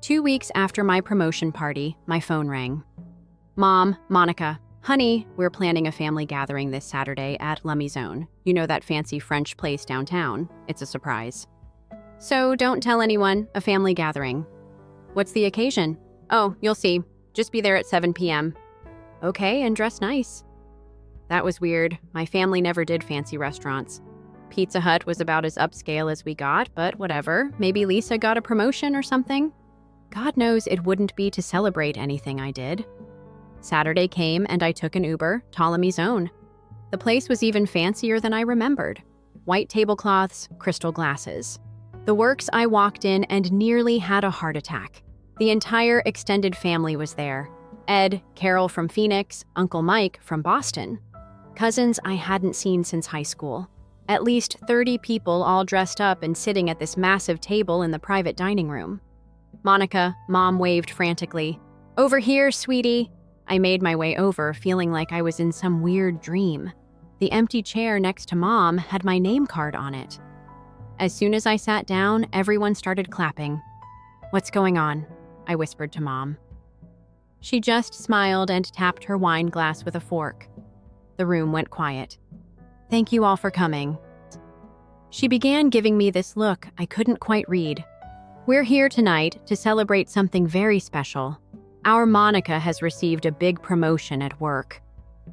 2 weeks after my promotion party, my phone rang. Mom, Monica, honey, we're planning a family gathering this Saturday at La Maison. You know that fancy French place downtown? It's a surprise. So don't tell anyone, a family gathering. What's the occasion? Oh, you'll see. Just be there at 7 p.m. Okay, and dress nice. That was weird. My family never did fancy restaurants. Pizza Hut was about as upscale as we got, but whatever. Maybe Lisa got a promotion or something. God knows it wouldn't be to celebrate anything I did. Saturday came and I took an Uber to La Maison. The place was even fancier than I remembered. White tablecloths, crystal glasses. The works. I walked in and nearly had a heart attack. The entire extended family was there. Ed, Carol from Phoenix, Uncle Mike from Boston. Cousins I hadn't seen since high school. At least 30 people all dressed up and sitting at this massive table in the private dining room. Monica, Mom waved frantically. Over here, sweetie. I made my way over, feeling like I was in some weird dream. The empty chair next to Mom had my name card on it. As soon as I sat down, everyone started clapping. What's going on? I whispered to Mom. She just smiled and tapped her wine glass with a fork. The room went quiet. Thank you all for coming. She began giving me this look I couldn't quite read. We're here tonight to celebrate something very special. Our Monica has received a big promotion at work.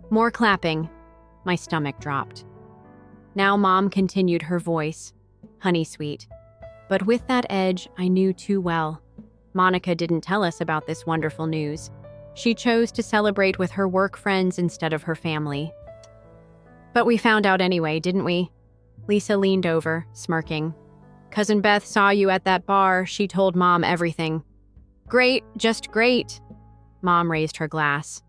More clapping. My stomach dropped. Now Mom continued her voice. Honey sweet. But with that edge I knew too well. Monica didn't tell us about this wonderful news. She chose to celebrate with her work friends instead of her family. But we found out anyway, didn't we? Lisa leaned over, smirking. Cousin Beth saw you at that bar. She told Mom everything. Great, just great. Mom raised her glass.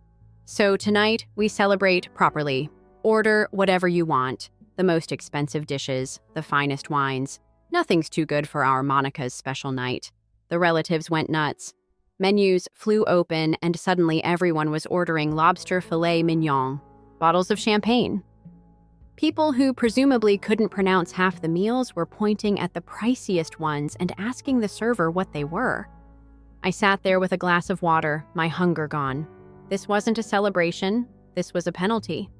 So tonight, we celebrate properly. Order whatever you want. The most expensive dishes, the finest wines. Nothing's too good for our Monica's special night. The relatives went nuts. Menus flew open, and suddenly everyone was ordering lobster filet mignon, bottles of champagne. People who presumably couldn't pronounce half the meals were pointing at the priciest ones and asking the server what they were. I sat there with a glass of water, my hunger gone. This wasn't a celebration, this was a penalty.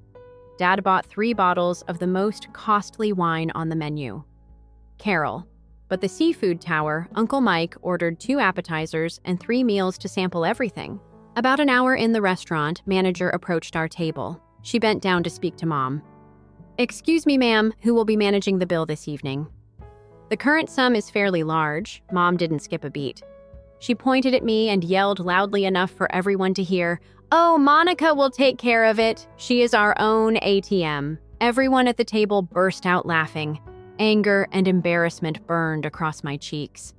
Dad bought 3 bottles of the most costly wine on the menu. Carol. But the seafood tower, Uncle Mike ordered 2 appetizers and 3 meals to sample everything. About an hour in the restaurant, manager approached our table. She bent down to speak to Mom. Excuse me, ma'am, who will be managing the bill this evening? The current sum is fairly large. Mom didn't skip a beat. She pointed at me and yelled loudly enough for everyone to hear, Oh, Monica will take care of it. She is our own ATM. Everyone at the table burst out laughing. Anger and embarrassment burned across my cheeks.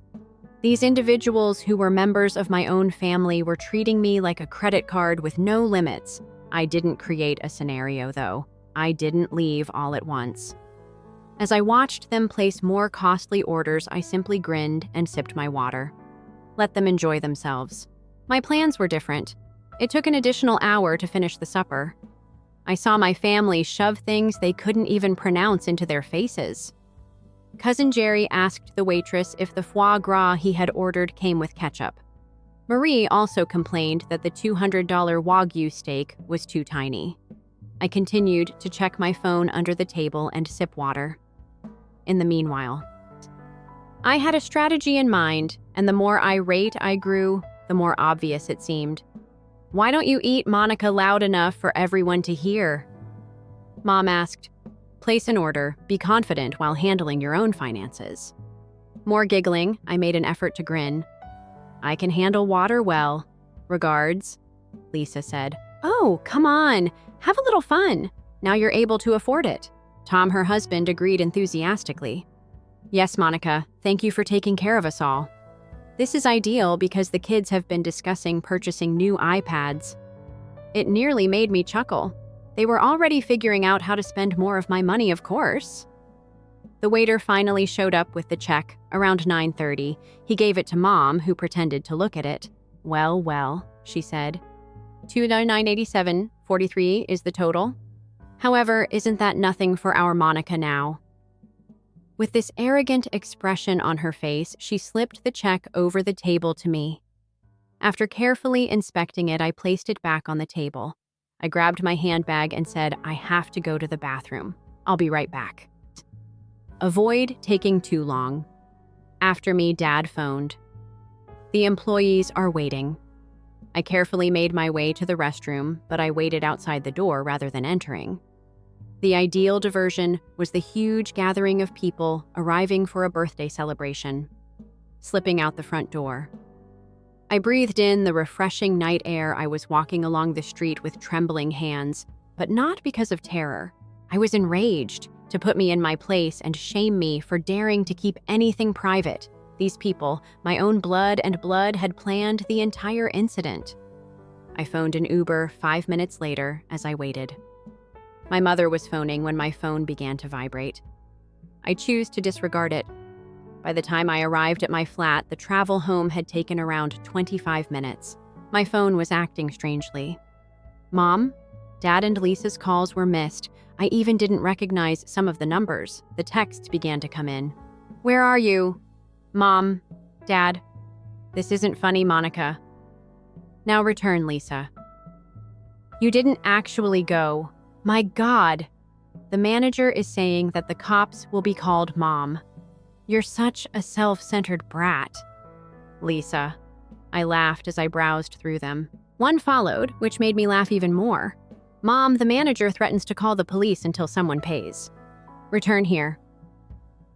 These individuals who were members of my own family were treating me like a credit card with no limits. I didn't create a scenario, though. I didn't leave all at once. As I watched them place more costly orders, I simply grinned and sipped my water. Let them enjoy themselves. My plans were different. It took an additional hour to finish the supper. I saw my family shove things they couldn't even pronounce into their faces. Cousin Jerry asked the waitress if the foie gras he had ordered came with ketchup. Marie also complained that the $200 Wagyu steak was too tiny. I continued to check my phone under the table and sip water. In the meanwhile, I had a strategy in mind, and the more irate I grew, the more obvious it seemed. "Why don't you eat, Monica, loud enough for everyone to hear?" Mom asked. "Place an order. Be confident while handling your own finances." More giggling, I made an effort to grin. "I can handle water well. Regards," Lisa said. "Oh, come on. Have a little fun. Now you're able to afford it." Tom, her husband, agreed enthusiastically. "Yes, Monica. Thank you for taking care of us all. This is ideal because the kids have been discussing purchasing new iPads." It nearly made me chuckle. They were already figuring out how to spend more of my money, of course. The waiter finally showed up with the check around 9:30. He gave it to Mom, who pretended to look at it. Well, she said. $299.87.43 is the total. However, isn't that nothing for our Monica now? With this arrogant expression on her face, she slipped the check over the table to me. After carefully inspecting it, I placed it back on the table. I grabbed my handbag and said, "I have to go to the bathroom. I'll be right back." Avoid taking too long. After me, Dad phoned. "The employees are waiting." I carefully made my way to the restroom, but I waited outside the door rather than entering. The ideal diversion was the huge gathering of people arriving for a birthday celebration. Slipping out the front door, I breathed in the refreshing night air. I was walking along the street with trembling hands, but not because of terror. I was enraged to put me in my place and shame me for daring to keep anything private. These people, my own blood and blood, had planned the entire incident. I phoned an Uber 5 minutes later as I waited. My mother was phoning when my phone began to vibrate. I chose to disregard it. By the time I arrived at my flat, the travel home had taken around 25 minutes. My phone was acting strangely. Mom, Dad, and Lisa's calls were missed. I even didn't recognize some of the numbers. The texts began to come in. "Where are you? Mom, Dad. This isn't funny, Monica." "Now return, Lisa." "You didn't actually go. My God. The manager is saying that the cops will be called, Mom. You're such a self-centered brat." "Lisa." I laughed as I browsed through them. One followed, which made me laugh even more. "Mom, the manager threatens to call the police until someone pays. Return here."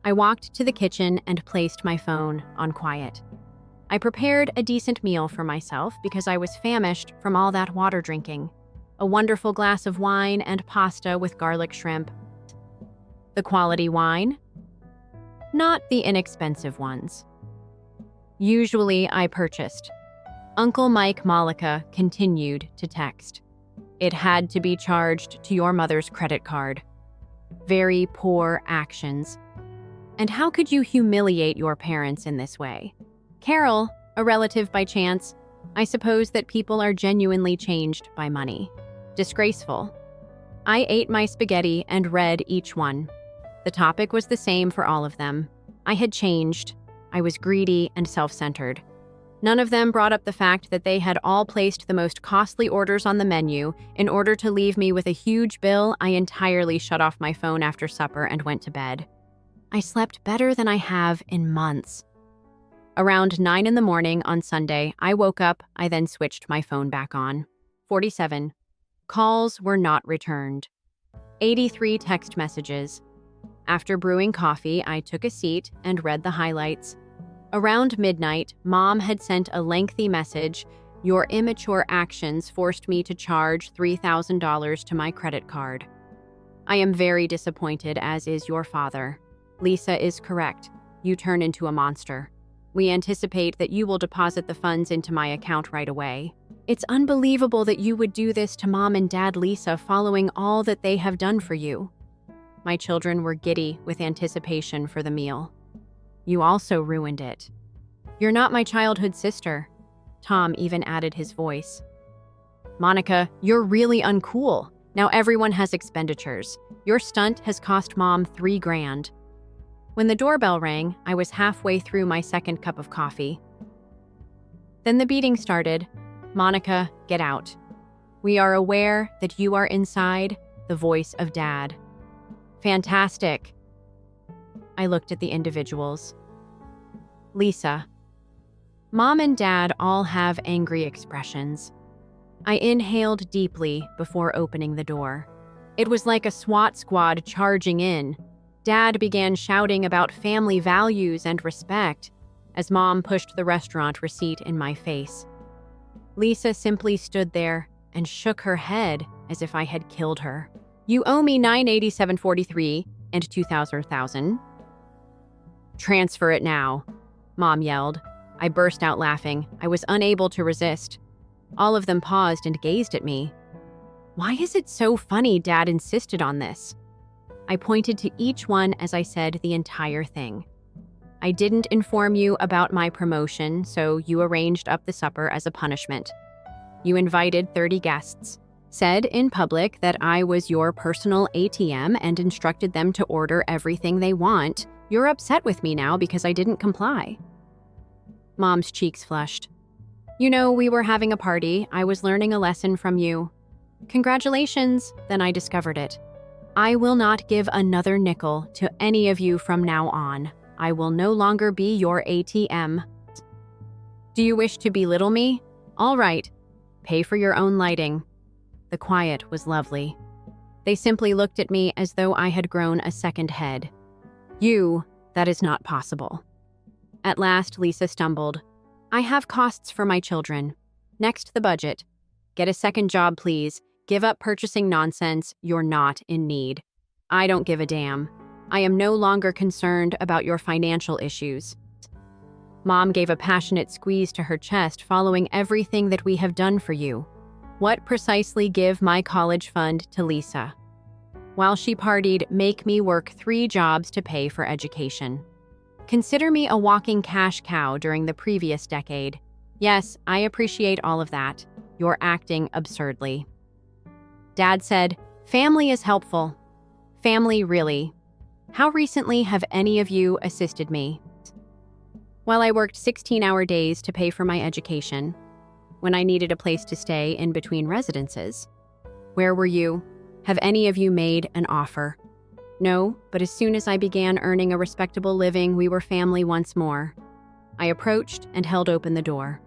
I walked to the kitchen and placed my phone on quiet. I prepared a decent meal for myself because I was famished from all that water drinking. A wonderful glass of wine and pasta with garlic shrimp. The quality wine? Not the inexpensive ones. Usually I purchased. Uncle Mike Malika continued to text. "It had to be charged to your mother's credit card. Very poor actions. And how could you humiliate your parents in this way? Carol, a relative by chance. I suppose that people are genuinely changed by money. Disgraceful." I ate my spaghetti and read each one. The topic was the same for all of them. I had changed. I was greedy and self-centered. None of them brought up the fact that they had all placed the most costly orders on the menu in order to leave me with a huge bill. I entirely shut off my phone after supper and went to bed. I slept better than I have in months. Around 9 in the morning on Sunday, I woke up. I then switched my phone back on. 47. Calls were not returned. 83 text messages. After brewing coffee, I took a seat and read the highlights. Around midnight, Mom had sent a lengthy message. "Your immature actions forced me to charge $3,000 to my credit card. I am very disappointed, as is your father. Lisa is correct. You turn into a monster. We anticipate that you will deposit the funds into my account right away. It's unbelievable that you would do this to Mom and Dad Lisa following all that they have done for you." My children were giddy with anticipation for the meal. "You also ruined it." You're not my childhood sister. Tom even added his voice. Monica, you're really uncool. Now everyone has expenditures. Your stunt has cost Mom $3,000. When the doorbell rang, I was halfway through my second cup of coffee. Then the beating started. Monica, get out. We are aware that you are inside the voice of Dad. Fantastic. I looked at the individuals. Lisa. Mom and Dad all have angry expressions. I inhaled deeply before opening the door. It was like a SWAT squad charging in. Dad began shouting about family values and respect as Mom pushed the restaurant receipt in my face. Lisa simply stood there and shook her head as if I had killed her. You owe me $987.43 and $2,000. Transfer it now, Mom yelled. I burst out laughing. I was unable to resist. All of them paused and gazed at me. Why is it so funny Dad insisted on this? I pointed to each one as I said the entire thing. I didn't inform you about my promotion, so you arranged up the supper as a punishment. You invited 30 guests, said in public that I was your personal ATM and instructed them to order everything they want. You're upset with me now because I didn't comply. Mom's cheeks flushed. You know, we were having a party. I was learning a lesson from you. Congratulations, then I discovered it. I will not give another nickel to any of you from now on. I will no longer be your ATM. Do you wish to belittle me? All right. Pay for your own lighting. The quiet was lovely. They simply looked at me as though I had grown a second head. That is not possible. At last, Lisa stumbled. I have costs for my children. Next, the budget. Get a second job, please. Give up purchasing nonsense. You're not in need. I don't give a damn. I am no longer concerned about your financial issues. Mom gave a passionate squeeze to her chest following everything that we have done for you. What precisely give my college fund to Lisa? While she partied, make me work 3 jobs to pay for education. Consider me a walking cash cow during the previous decade. Yes, I appreciate all of that. You're acting absurdly. Dad said, family is helpful. Family, really. How recently have any of you assisted me? While I worked 16-hour days to pay for my education, when I needed a place to stay in between residences. Where were you? Have any of you made an offer? No, but as soon as I began earning a respectable living, we were family once more. I approached and held open the door.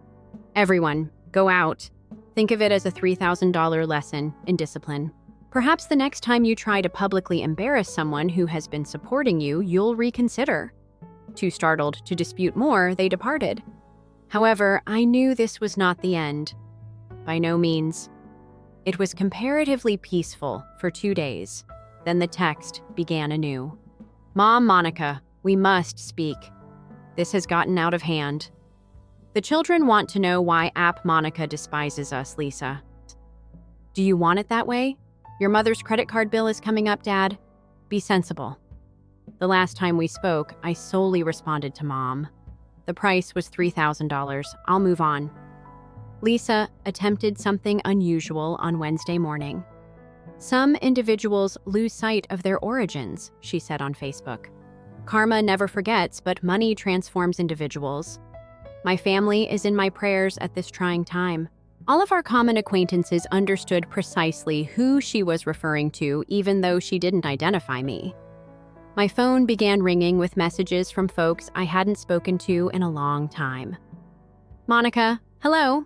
Everyone, go out. Think of it as a $3,000 lesson in discipline. Perhaps the next time you try to publicly embarrass someone who has been supporting you, you'll reconsider. Too startled to dispute more, they departed. However, I knew this was not the end. By no means. It was comparatively peaceful for 2 days. Then the text began anew. Mom, Monica, we must speak. This has gotten out of hand. The children want to know why App Monica despises us, Lisa. Do you want it that way? Your mother's credit card bill is coming up, Dad. Be sensible. The last time we spoke, I solely responded to Mom. The price was $3,000. I'll move on. Lisa attempted something unusual on Wednesday morning. Some individuals lose sight of their origins, she said on Facebook. Karma never forgets, but money transforms individuals. My family is in my prayers at this trying time. All of our common acquaintances understood precisely who she was referring to, even though she didn't identify me. My phone began ringing with messages from folks I hadn't spoken to in a long time. Monica, hello?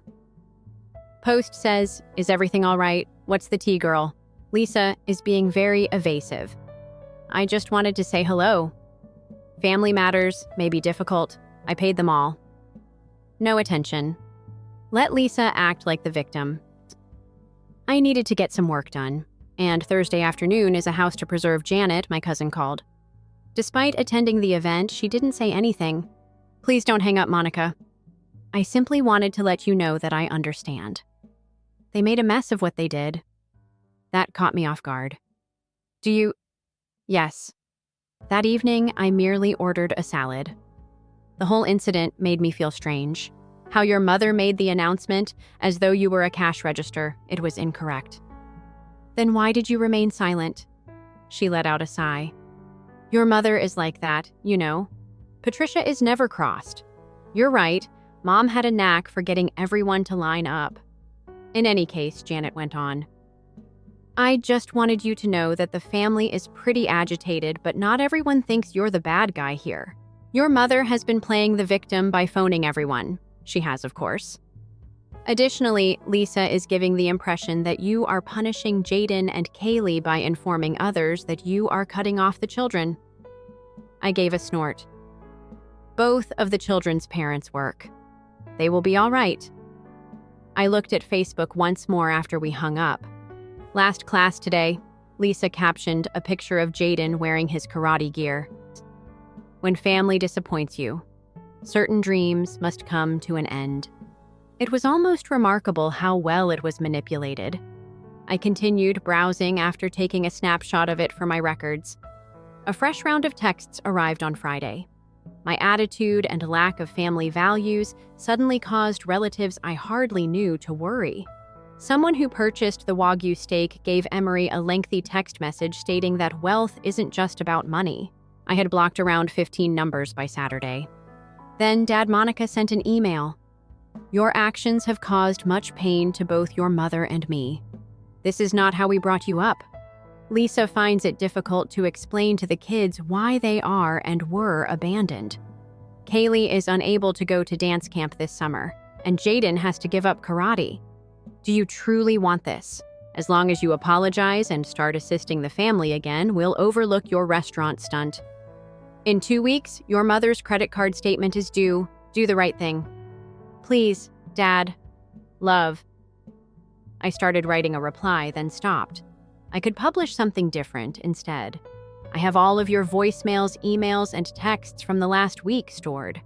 Post says, is everything all right? What's the tea, girl? Lisa is being very evasive. I just wanted to say hello. Family matters may be difficult. I paid them all. No attention. Let Lisa act like the victim. I needed to get some work done, and Thursday afternoon is a house to preserve Janet, my cousin called. Despite attending the event, she didn't say anything. Please don't hang up, Monica. I simply wanted to let you know that I understand. They made a mess of what they did. That caught me off guard. Do you? Yes. That evening, I merely ordered a salad. The whole incident made me feel strange. How your mother made the announcement as though you were a cash register, it was incorrect. Then why did you remain silent? She let out a sigh. Your mother is like that, you know. Patricia is never crossed. You're right, Mom had a knack for getting everyone to line up. In any case, Janet went on, I just wanted you to know that the family is pretty agitated, but not everyone thinks you're the bad guy here. Your mother has been playing the victim by phoning everyone. She has, of course. Additionally, Lisa is giving the impression that you are punishing Jaden and Kaylee by informing others that you are cutting off the children. I gave a snort. Both of the children's parents work. They will be all right. I looked at Facebook once more after we hung up. Last class today, Lisa captioned a picture of Jaden wearing his karate gear. When family disappoints you, certain dreams must come to an end. It was almost remarkable how well it was manipulated. I continued browsing after taking a snapshot of it for my records. A fresh round of texts arrived on Friday. My attitude and lack of family values suddenly caused relatives I hardly knew to worry. Someone who purchased the Wagyu steak gave Emery a lengthy text message stating that wealth isn't just about money. I had blocked around 15 numbers by Saturday. Then Dad Monica sent an email. Your actions have caused much pain to both your mother and me. This is not how we brought you up. Lisa finds it difficult to explain to the kids why they are and were abandoned. Kaylee is unable to go to dance camp this summer, and Jaden has to give up karate. Do you truly want this? As long as you apologize and start assisting the family again, we'll overlook your restaurant stunt. In 2 weeks, your mother's credit card statement is due. Do the right thing. Please, Dad. Love. I started writing a reply, then stopped. I could publish something different instead. I have all of your voicemails, emails, and texts from the last week stored.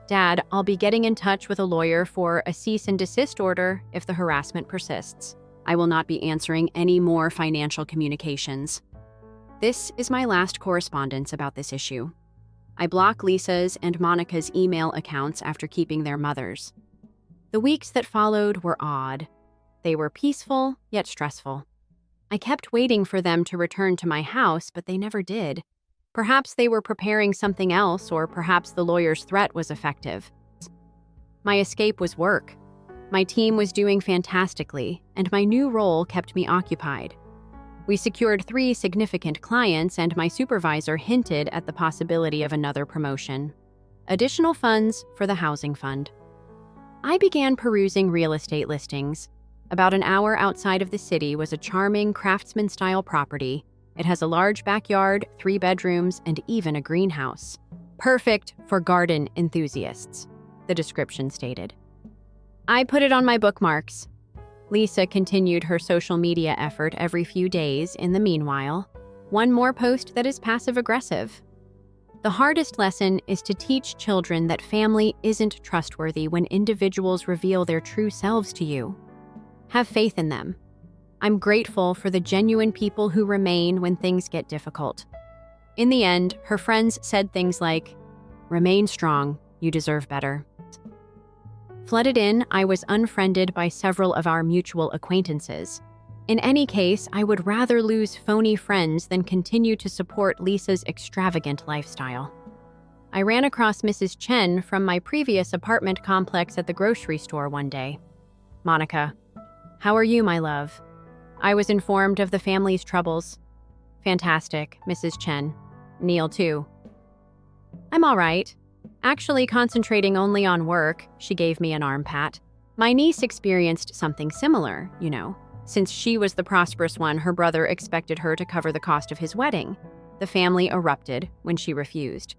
Dad, I'll be getting in touch with a lawyer for a cease and desist order if the harassment persists. I will not be answering any more financial communications. This is my last correspondence about this issue. I block Lisa's and Monica's email accounts after keeping their mothers. The weeks that followed were odd. They were peaceful, yet stressful. I kept waiting for them to return to my house, but they never did. Perhaps they were preparing something else, or perhaps the lawyer's threat was effective. My escape was work. My team was doing fantastically, and my new role kept me occupied. We secured 3 significant clients, and my supervisor hinted at the possibility of another promotion. Additional funds for the housing fund. I began perusing real estate listings. About an hour outside of the city was a charming craftsman-style property. It has a large backyard, 3 bedrooms, and even a greenhouse. Perfect for garden enthusiasts, the description stated. I put it on my bookmarks. Lisa continued her social media effort every few days. In the meanwhile, one more post that is passive-aggressive. The hardest lesson is to teach children that family isn't trustworthy when individuals reveal their true selves to you. Have faith in them. I'm grateful for the genuine people who remain when things get difficult. In the end, her friends said things like, "Remain strong, you deserve better." Flooded in, I was unfriended by several of our mutual acquaintances. In any case, I would rather lose phony friends than continue to support Lisa's extravagant lifestyle. I ran across Mrs. Chen from my previous apartment complex at the grocery store one day. Monica, how are you, my love? I was informed of the family's troubles. Fantastic, Mrs. Chen. Neil, too. I'm all right. Actually concentrating only on work, she gave me an arm pat. My niece experienced something similar, you know. Since she was the prosperous one, her brother expected her to cover the cost of his wedding. The family erupted when she refused.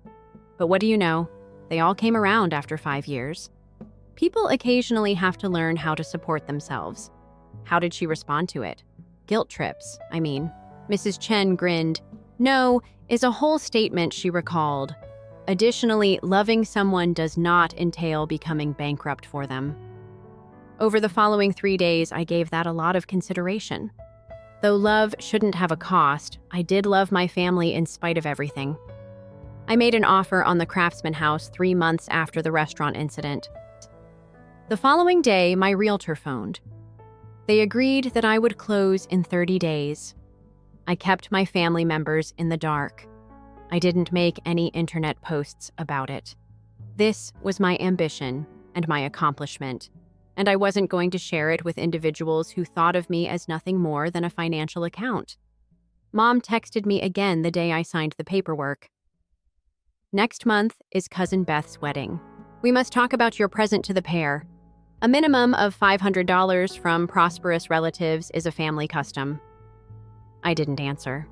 But what do you know? They all came around after 5 years. People occasionally have to learn how to support themselves. How did she respond to it? Guilt trips, I mean. Mrs. Chen grinned. No, is a whole statement she recalled. Additionally, loving someone does not entail becoming bankrupt for them. Over the following 3 days, I gave that a lot of consideration. Though love shouldn't have a cost, I did love my family in spite of everything. I made an offer on the Craftsman House 3 months after the restaurant incident. The following day, my realtor phoned. They agreed that I would close in 30 days. I kept my family members in the dark. I didn't make any internet posts about it. This was my ambition and my accomplishment, and I wasn't going to share it with individuals who thought of me as nothing more than a financial account. Mom texted me again the day I signed the paperwork. Next month is Cousin Beth's wedding. We must talk about your present to the pair. A minimum of $500 from prosperous relatives is a family custom. I didn't answer.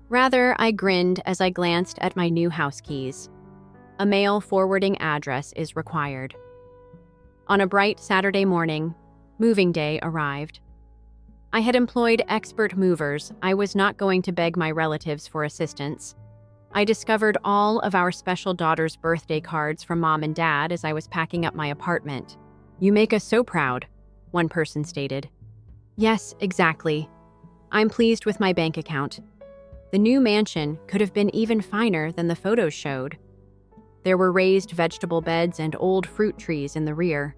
Rather, I grinned as I glanced at my new house keys. A mail forwarding address is required. On a bright Saturday morning, moving day arrived. I had employed expert movers. I was not going to beg my relatives for assistance. I discovered all of our special daughter's birthday cards from Mom and Dad as I was packing up my apartment. "You make us so proud," one person stated. "Yes, exactly. I'm pleased with my bank account. The new mansion could have been even finer than the photos showed. There were raised vegetable beds and old fruit trees in the rear.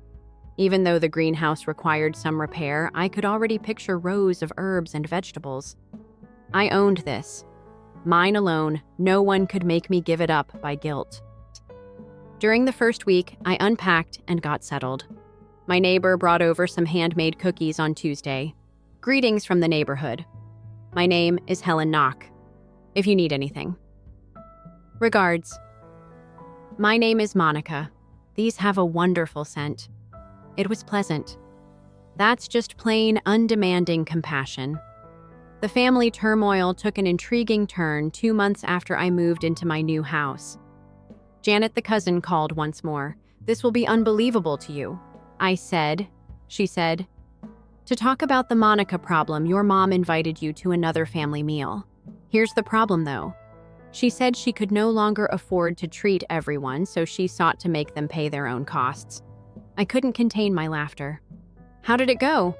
Even though the greenhouse required some repair, I could already picture rows of herbs and vegetables. I owned this. Mine alone, no one could make me give it up by guilt. During the first week, I unpacked and got settled. My neighbor brought over some handmade cookies on Tuesday. Greetings from the neighborhood. My name is Helen Knock, if you need anything. Regards. My name is Monica. These have a wonderful scent. It was pleasant. That's just plain, undemanding compassion. The family turmoil took an intriguing turn 2 months after I moved into my new house. Janet the cousin called once more. "This will be unbelievable to you," I said. She said, "To talk about the Monica problem, your mom invited you to another family meal. Here's the problem, though. She said she could no longer afford to treat everyone, so she sought to make them pay their own costs." I couldn't contain my laughter. "How did it go?"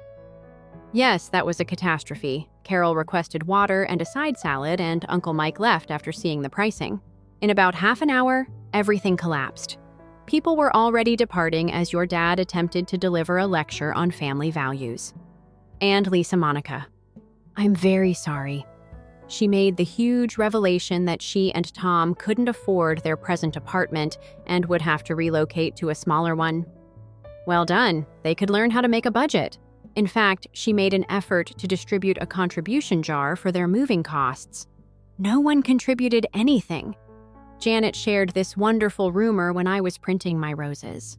"Yes, that was a catastrophe. Carol requested water and a side salad, and Uncle Mike left after seeing the pricing. In about half an hour, everything collapsed. People were already departing as your dad attempted to deliver a lecture on family values." And Lisa Monica. "I'm very sorry." She made the huge revelation that she and Tom couldn't afford their present apartment and would have to relocate to a smaller one. Well done. They could learn how to make a budget. In fact, she made an effort to distribute a contribution jar for their moving costs. No one contributed anything. Janet shared this wonderful rumor when I was printing my roses.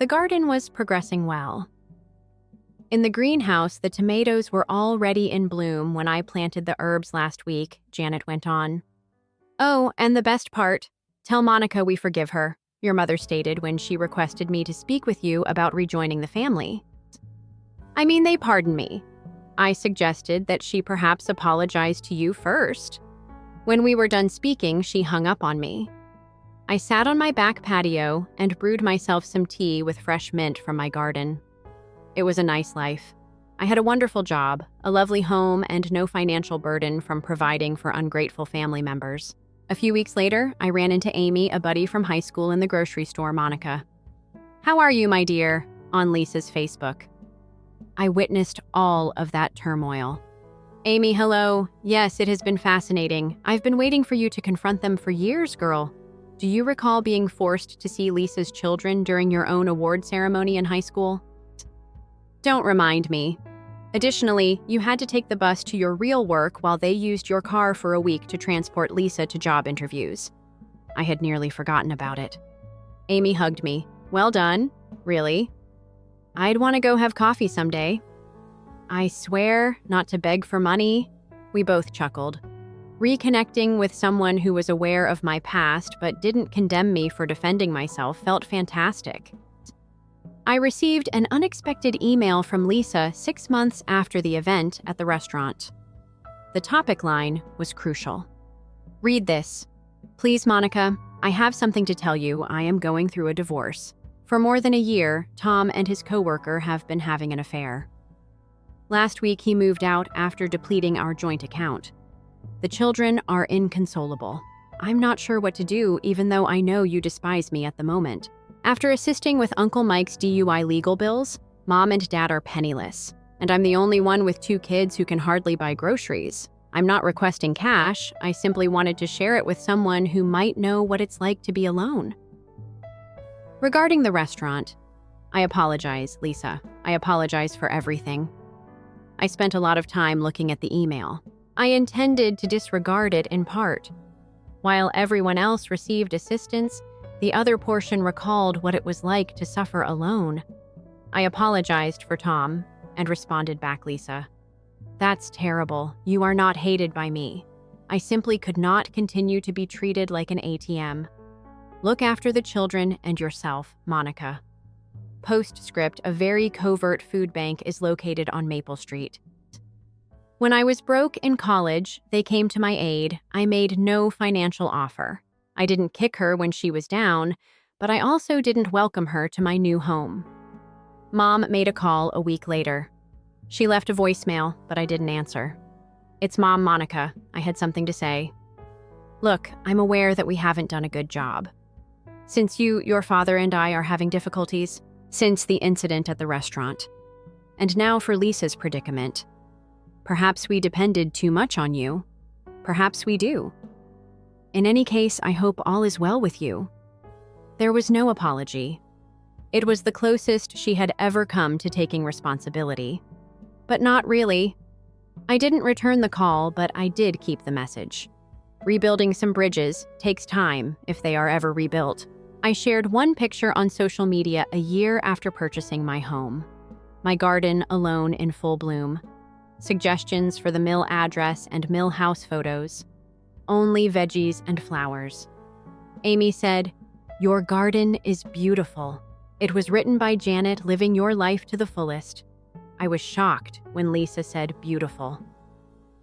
The garden was progressing well. In the greenhouse, the tomatoes were already in bloom when I planted the herbs last week, Janet went on. "Oh, and the best part, tell Monica we forgive her," your mother stated when she requested me to speak with you about rejoining the family. "I mean, they pardoned me." I suggested that she perhaps apologize to you first. When we were done speaking, she hung up on me. I sat on my back patio and brewed myself some tea with fresh mint from my garden. It was a nice life. I had a wonderful job, a lovely home, and no financial burden from providing for ungrateful family members. A few weeks later, I ran into Amy, a buddy from high school, in the grocery store, Monica. "How are you, my dear?" on Lisa's Facebook. I witnessed all of that turmoil. "Amy, hello. Yes, it has been fascinating. I've been waiting for you to confront them for years, girl. Do you recall being forced to see Lisa's children during your own award ceremony in high school?" "Don't remind me. Additionally, you had to take the bus to your real work while they used your car for a week to transport Lisa to job interviews." I had nearly forgotten about it. Amy hugged me. "Well done. Really? I'd want to go have coffee someday." "I swear not to beg for money." We both chuckled. Reconnecting with someone who was aware of my past but didn't condemn me for defending myself felt fantastic. I received an unexpected email from Lisa 6 months after the event at the restaurant. The topic line was crucial. "Read this. Please, Monica, I have something to tell you. I am going through a divorce. For more than a year, Tom and his coworker have been having an affair. Last week, he moved out after depleting our joint account. The children are inconsolable. I'm not sure what to do, even though I know you despise me at the moment. After assisting with Uncle Mike's DUI legal bills, Mom and Dad are penniless, and I'm the only one with 2 kids who can hardly buy groceries. I'm not requesting cash, I simply wanted to share it with someone who might know what it's like to be alone. Regarding the restaurant, I apologize, Lisa. I apologize for everything. I spent a lot of time looking at the email. I intended to disregard it in part. While everyone else received assistance, the other portion recalled what it was like to suffer alone. I apologized for Tom and responded back, Lisa. That's terrible. You are not hated by me. I simply could not continue to be treated like an ATM. Look after the children and yourself, Monica. Postscript: a very covert food bank is located on Maple Street. When I was broke in college, they came to my aid. I made no financial offer. I didn't kick her when she was down, but I also didn't welcome her to my new home. Mom made a call a week later. She left a voicemail, but I didn't answer. It's Mom, Monica. I had something to say. Look, I'm aware that we haven't done a good job. Since your father and I are having difficulties, since the incident at the restaurant. And now for Lisa's predicament. Perhaps we depended too much on you. Perhaps we do. In any case, I hope all is well with you. There was no apology. It was the closest she had ever come to taking responsibility. But not really. I didn't return the call, but I did keep the message. Rebuilding some bridges takes time if they are ever rebuilt. I shared one picture on social media a year after purchasing my home. My garden alone in full bloom. Suggestions for the mill address and mill house photos. Only veggies and flowers. Amy said, "Your garden is beautiful." It was written by Janet, living your life to the fullest. I was shocked when Lisa said beautiful.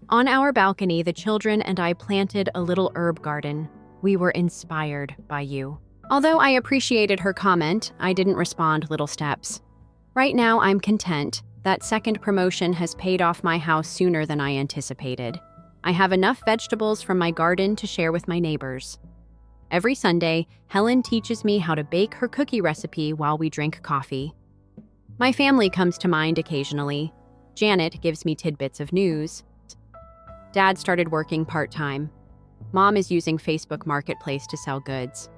On our balcony, the children and I planted a little herb garden. We were inspired by you. Although I appreciated her comment, I didn't respond little steps. Right now, I'm content. That second promotion has paid off my house sooner than I anticipated. I have enough vegetables from my garden to share with my neighbors. Every Sunday, Helen teaches me how to bake her cookie recipe while we drink coffee. My family comes to mind occasionally. Janet gives me tidbits of news. Dad started working part-time. Mom is using Facebook Marketplace to sell goods.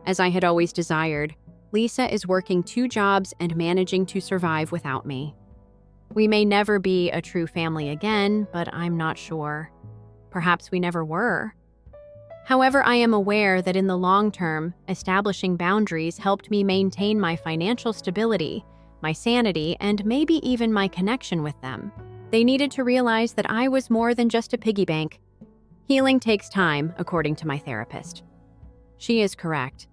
As I had always desired, Lisa is working 2 jobs and managing to survive without me. We may never be a true family again, but I'm not sure. Perhaps we never were. However, I am aware that in the long term, establishing boundaries helped me maintain my financial stability, my sanity, and maybe even my connection with them. They needed to realize that I was more than just a piggy bank. Healing takes time, according to my therapist. She is correct.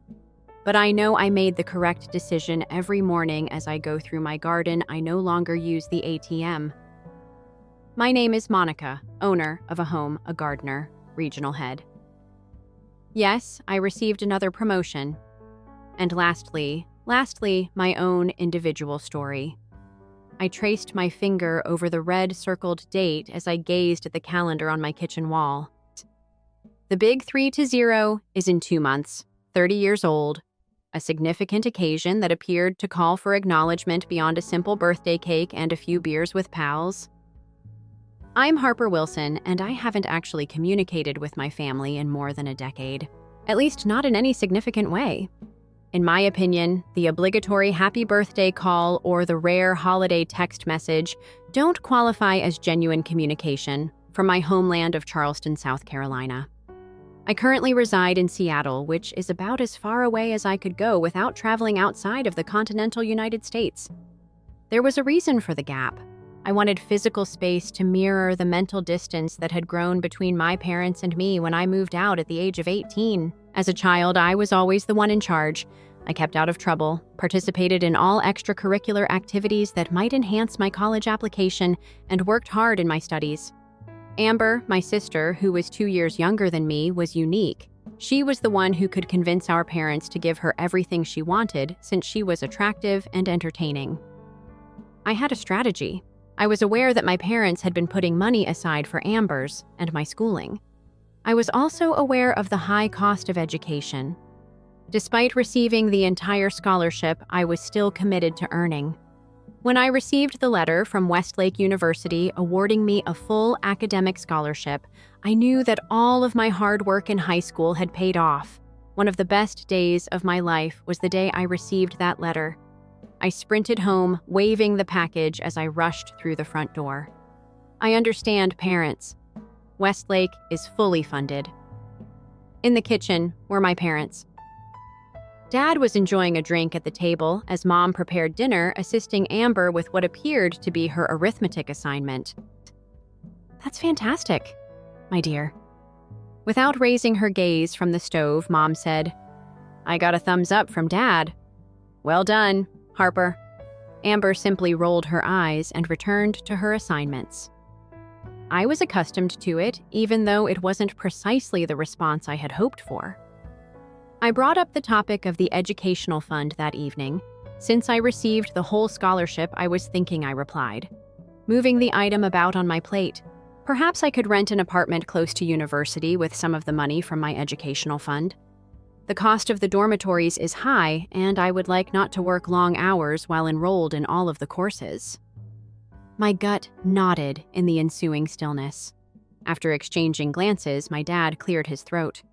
But I know I made the correct decision every morning as I go through my garden. I no longer use the ATM. My name is Monica, owner of a home, a gardener, regional head. Yes, I received another promotion. And lastly, my own individual story. I traced my finger over the red circled date as I gazed at the calendar on my kitchen wall. The big 3-0 is in 2 months, 30 years old, a significant occasion that appeared to call for acknowledgement beyond a simple birthday cake and a few beers with pals. I'm Harper Wilson, and I haven't actually communicated with my family in more than a decade, at least not in any significant way. In my opinion, the obligatory happy birthday call or the rare holiday text message don't qualify as genuine communication from my homeland of Charleston, South Carolina. I currently reside in Seattle, which is about as far away as I could go without traveling outside of the continental United States. There was a reason for the gap. I wanted physical space to mirror the mental distance that had grown between my parents and me when I moved out at the age of 18. As a child, I was always the one in charge. I kept out of trouble, participated in all extracurricular activities that might enhance my college application, and worked hard in my studies. Amber, my sister, who was 2 years younger than me, was unique. She was the one who could convince our parents to give her everything she wanted since she was attractive and entertaining. I had a strategy. I was aware that my parents had been putting money aside for Amber's and my schooling. I was also aware of the high cost of education. Despite receiving the entire scholarship, I was still committed to earning. When I received the letter from Westlake University awarding me a full academic scholarship, I knew that all of my hard work in high school had paid off. One of the best days of my life was the day I received that letter. I sprinted home, waving the package as I rushed through the front door. I understand, parents. Westlake is fully funded. In the kitchen were my parents. Dad was enjoying a drink at the table as Mom prepared dinner, assisting Amber with what appeared to be her arithmetic assignment. "That's fantastic, my dear." Without raising her gaze from the stove, Mom said, "I got a thumbs up from Dad." "Well done, Harper." Amber simply rolled her eyes and returned to her assignments. I was accustomed to it, even though it wasn't precisely the response I had hoped for. I brought up the topic of the educational fund that evening. Since I received the whole scholarship, I was thinking, I replied, moving the item about on my plate. Perhaps I could rent an apartment close to university with some of the money from my educational fund. The cost of the dormitories is high, and I would like not to work long hours while enrolled in all of the courses. My gut nodded in the ensuing stillness. After exchanging glances, my dad cleared his throat.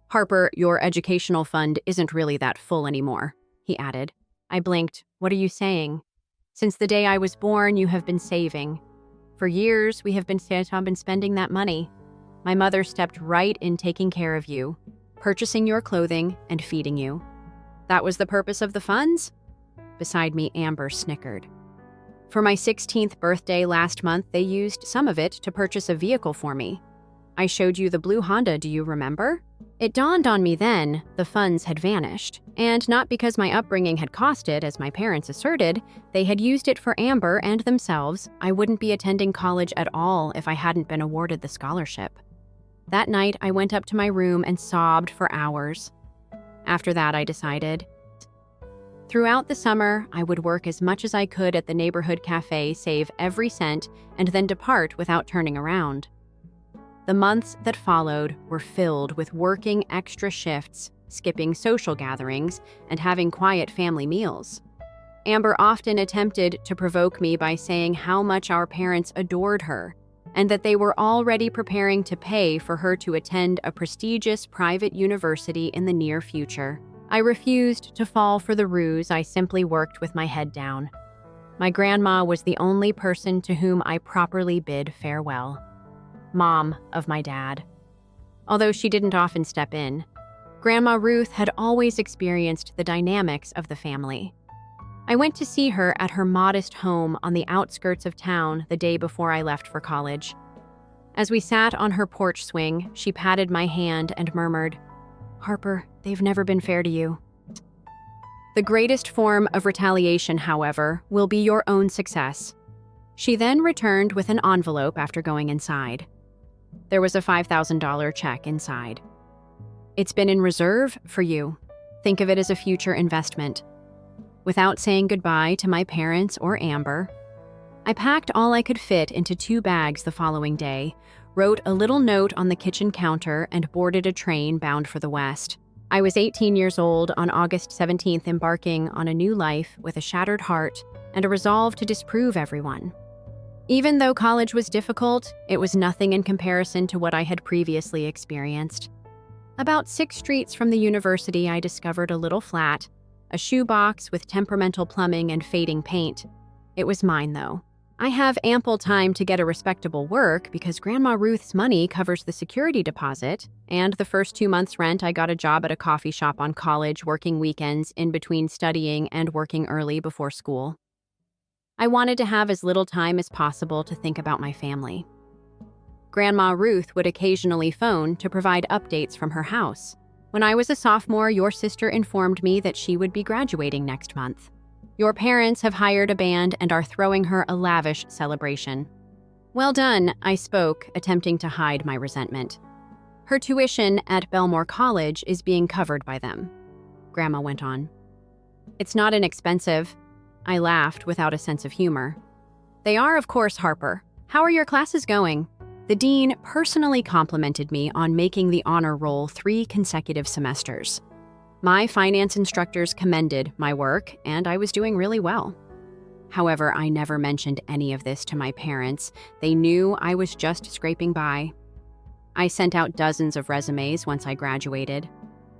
"Harper, your educational fund isn't really that full anymore," he added. I blinked. "What are you saying?" "Since the day I was born, you have been saving. For years, we have been spending that money. My mother stepped right in taking care of you, purchasing your clothing and feeding you. That was the purpose of the funds?" Beside me, Amber snickered. "For my 16th birthday last month, they used some of it to purchase a vehicle for me. I showed you the blue Honda, do you remember? It dawned on me then the funds had vanished, and not because my upbringing had cost it, as my parents asserted. They had used it for Amber and themselves. I wouldn't be attending college at all if I hadn't been awarded the scholarship. That night, I went up to my room and sobbed for hours. After that, I decided. Throughout the summer, I would work as much as I could at the neighborhood cafe, save every cent, and then depart without turning around. The months that followed were filled with working extra shifts, skipping social gatherings, and having quiet family meals. Amber often attempted to provoke me by saying how much our parents adored her, and that they were already preparing to pay for her to attend a prestigious private university in the near future. I refused to fall for the ruse. I simply worked with my head down. My grandma was the only person to whom I properly bid farewell. Mom of my dad. Although she didn't often step in, Grandma Ruth had always experienced the dynamics of the family. I went to see her at her modest home on the outskirts of town the day before I left for college. As we sat on her porch swing, she patted my hand and murmured, "Harper, they've never been fair to you." "The greatest form of retaliation, however, will be your own success." She then returned with an envelope after going inside. There was a $5,000 check inside. "It's been in reserve for you. Think of it as a future investment." Without saying goodbye to my parents or Amber, I packed all I could fit into 2 bags the following day, wrote a little note on the kitchen counter, and boarded a train bound for the West. I was 18 years old on August 17th, embarking on a new life with a shattered heart and a resolve to disprove everyone. Even though college was difficult, it was nothing in comparison to what I had previously experienced. About 6 streets from the university, I discovered a little flat, a shoebox with temperamental plumbing and fading paint. It was mine, though. I have ample time to get a respectable work because Grandma Ruth's money covers the security deposit, and the first 2 months' rent I got a job at a coffee shop on college, working weekends in between studying and working early before school. I wanted to have as little time as possible to think about my family. Grandma Ruth would occasionally phone to provide updates from her house. When I was a sophomore, your sister informed me that she would be graduating next month. Your parents have hired a band and are throwing her a lavish celebration. Well done, I spoke, attempting to hide my resentment. Her tuition at Belmore College is being covered by them, Grandma went on. It's not inexpensive. I laughed without a sense of humor. They are, of course, Harper. How are your classes going? The dean personally complimented me on making the honor roll 3 consecutive semesters. My finance instructors commended my work, and I was doing really well. However, I never mentioned any of this to my parents. They knew I was just scraping by. I sent out dozens of resumes once I graduated.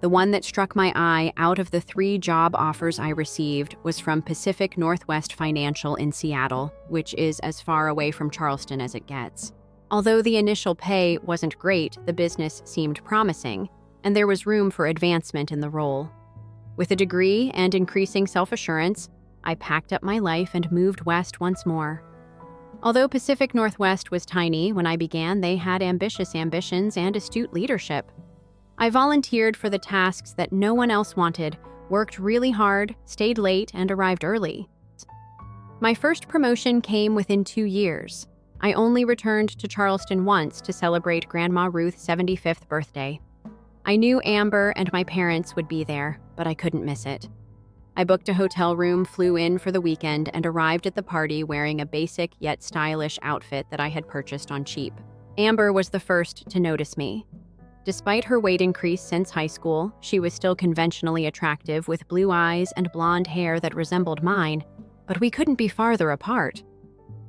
The one that struck my eye out of the 3 job offers I received was from Pacific Northwest Financial in Seattle, which is as far away from Charleston as it gets. Although the initial pay wasn't great, the business seemed promising, and there was room for advancement in the role. With a degree and increasing self-assurance, I packed up my life and moved west once more. Although Pacific Northwest was tiny when I began, they had ambitious ambitions and astute leadership. I volunteered for the tasks that no one else wanted, worked really hard, stayed late, and arrived early. My first promotion came within 2 years. I only returned to Charleston once to celebrate Grandma Ruth's 75th birthday. I knew Amber and my parents would be there, but I couldn't miss it. I booked a hotel room, flew in for the weekend, and arrived at the party wearing a basic yet stylish outfit that I had purchased on cheap. Amber was the first to notice me. Despite her weight increase since high school, she was still conventionally attractive with blue eyes and blonde hair that resembled mine, but we couldn't be farther apart.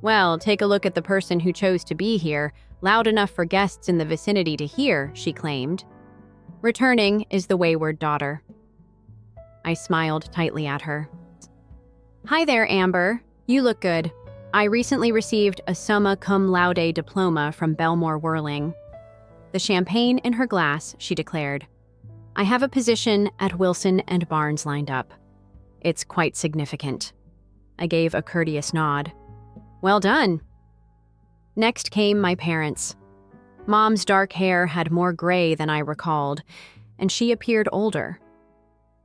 "Well, take a look at the person who chose to be here, loud enough for guests in the vicinity to hear," she claimed. Returning is the wayward daughter. I smiled tightly at her. "Hi there, Amber. You look good. I recently received a summa cum laude diploma from Belmore Whirling." The champagne in her glass, she declared. "I have a position at Wilson and Barnes lined up. It's quite significant." I gave a courteous nod. "Well done." Next came my parents. Mom's dark hair had more gray than I recalled, and she appeared older.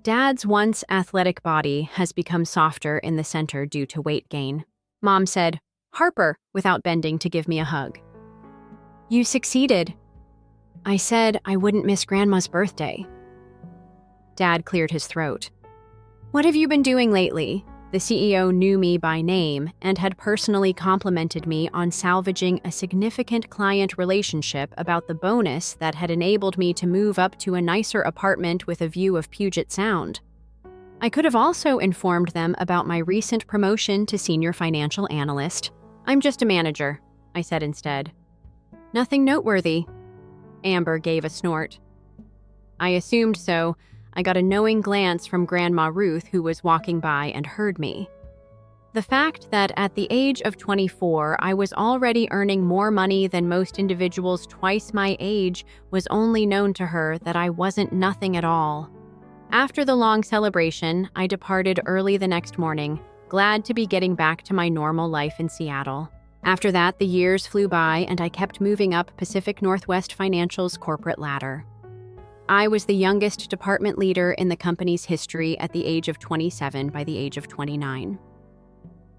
Dad's once athletic body has become softer in the center due to weight gain. Mom said, "Harper," without bending to give me a hug. "You succeeded." I said I wouldn't miss Grandma's birthday. Dad cleared his throat. "What have you been doing lately?" The CEO knew me by name and had personally complimented me on salvaging a significant client relationship about the bonus that had enabled me to move up to a nicer apartment with a view of Puget Sound. I could have also informed them about my recent promotion to senior financial analyst. "I'm just a manager," I said instead. "Nothing noteworthy." Amber gave a snort. I assumed so. I got a knowing glance from Grandma Ruth, who was walking by and heard me. The fact that at the age of 24, I was already earning more money than most individuals twice my age was only known to her that I wasn't nothing at all. After the long celebration, I departed early the next morning, glad to be getting back to my normal life in Seattle. After that, the years flew by and I kept moving up Pacific Northwest Financial's corporate ladder. I was the youngest department leader in the company's history at the age of 27 by the age of 29.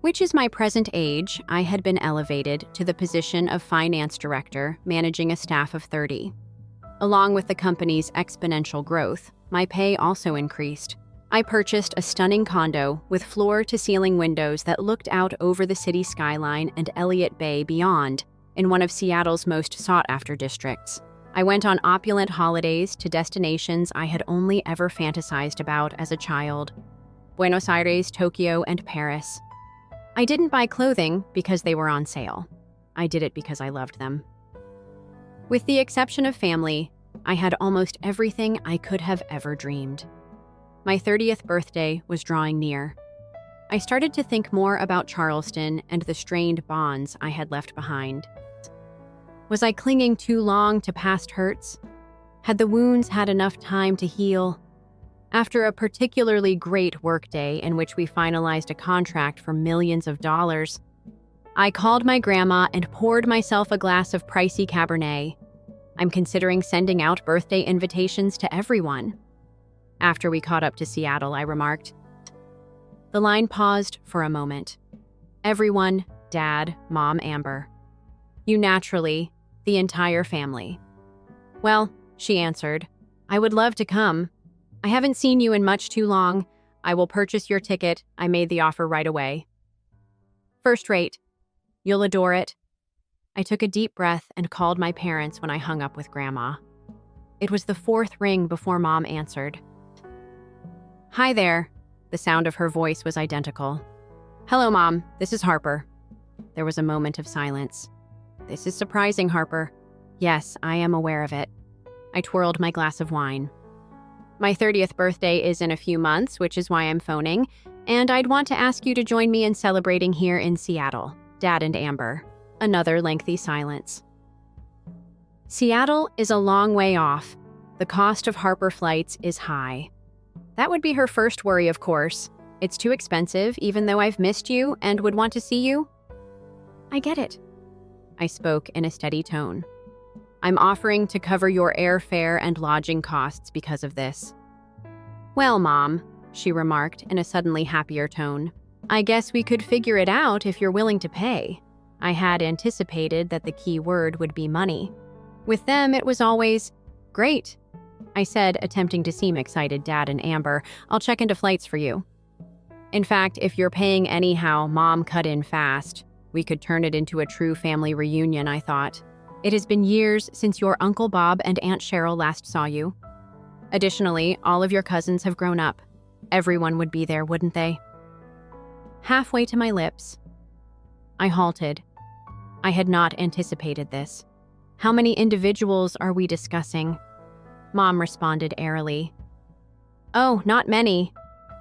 Which is my present age, I had been elevated to the position of finance director, managing a staff of 30. Along with the company's exponential growth, my pay also increased. I purchased a stunning condo with floor-to-ceiling windows that looked out over the city skyline and Elliott Bay beyond, in one of Seattle's most sought-after districts. I went on opulent holidays to destinations I had only ever fantasized about as a child: Buenos Aires, Tokyo, and Paris. I didn't buy clothing because they were on sale. I did it because I loved them. With the exception of family, I had almost everything I could have ever dreamed. My 30th birthday was drawing near. I started to think more about Charleston and the strained bonds I had left behind. Was I clinging too long to past hurts? Had the wounds had enough time to heal? After a particularly great workday in which we finalized a contract for millions of dollars, I called my grandma and poured myself a glass of pricey Cabernet. I'm considering sending out birthday invitations to everyone. After we caught up to Seattle, I remarked. The line paused for a moment. Everyone, Dad, Mom, Amber. You naturally, the entire family. Well, she answered, I would love to come. I haven't seen you in much too long. I will purchase your ticket. I made the offer right away. First rate. You'll adore it. I took a deep breath and called my parents when I hung up with Grandma. It was the fourth ring before Mom answered. "Hi there." The sound of her voice was identical. "Hello, Mom. This is Harper." There was a moment of silence. "This is surprising, Harper." "Yes, I am aware of it." I twirled my glass of wine. "My 30th birthday is in a few months, which is why I'm phoning, and I'd want to ask you to join me in celebrating here in Seattle, Dad and Amber." Another lengthy silence. Seattle is a long way off. The cost of Harper flights is high. That would be her first worry, of course. It's too expensive, even though I've missed you and would want to see you. "I get it," I spoke in a steady tone. "I'm offering to cover your airfare and lodging costs because of this." "Well, Mom," she remarked in a suddenly happier tone, "I guess we could figure it out if you're willing to pay." I had anticipated that the key word would be money. With them, it was always, "Great," I said, attempting to seem excited. "Dad and Amber, I'll check into flights for you." "In fact, if you're paying anyhow," Mom cut in fast. "We could turn it into a true family reunion," I thought. "It has been years since your Uncle Bob and Aunt Cheryl last saw you. Additionally, all of your cousins have grown up. Everyone would be there, wouldn't they?" Halfway to my lips, I halted. I had not anticipated this. "How many individuals are we discussing?" Mom responded airily. "Oh, not many.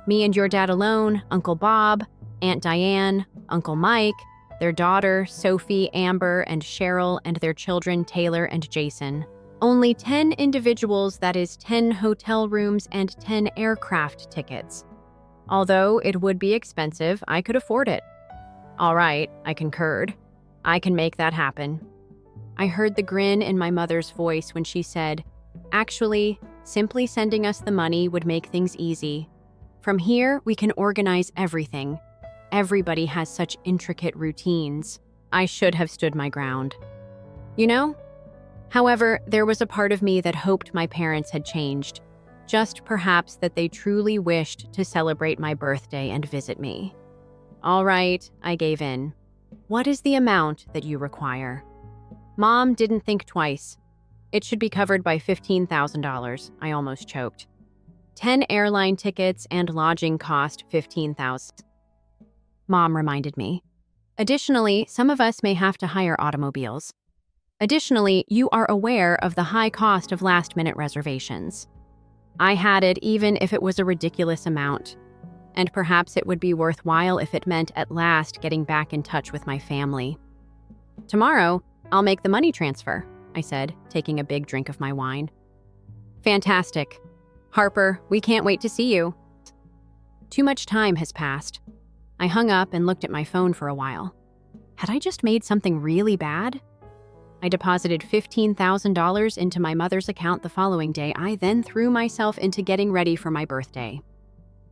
Me and your dad alone, Uncle Bob, Aunt Diane, Uncle Mike, their daughter, Sophie, Amber, and Cheryl, and their children, Taylor and Jason. Only 10 individuals, that is 10 hotel rooms and 10 aircraft tickets. Although it would be expensive, I could afford it." "All right," I concurred. "I can make that happen." I heard the grin in my mother's voice when she said, "Actually, simply sending us the money would make things easy. From here, we can organize everything. Everybody has such intricate routines." I should have stood my ground. You know? However, there was a part of me that hoped my parents had changed. Just perhaps that they truly wished to celebrate my birthday and visit me. "All right," I gave in. "What is the amount that you require?" Mom didn't think twice. "It should be covered by $15,000, I almost choked. 10 airline tickets and lodging cost $15,000. Mom reminded me. "Additionally, some of us may have to hire automobiles. Additionally, you are aware of the high cost of last-minute reservations." I had it even if it was a ridiculous amount. And perhaps it would be worthwhile if it meant at last getting back in touch with my family. "Tomorrow, I'll make the money transfer," I said, taking a big drink of my wine. "Fantastic. Harper, we can't wait to see you." Too much time has passed. I hung up and looked at my phone for a while. Had I just made something really bad? I deposited $15,000 into my mother's account the following day. I then threw myself into getting ready for my birthday.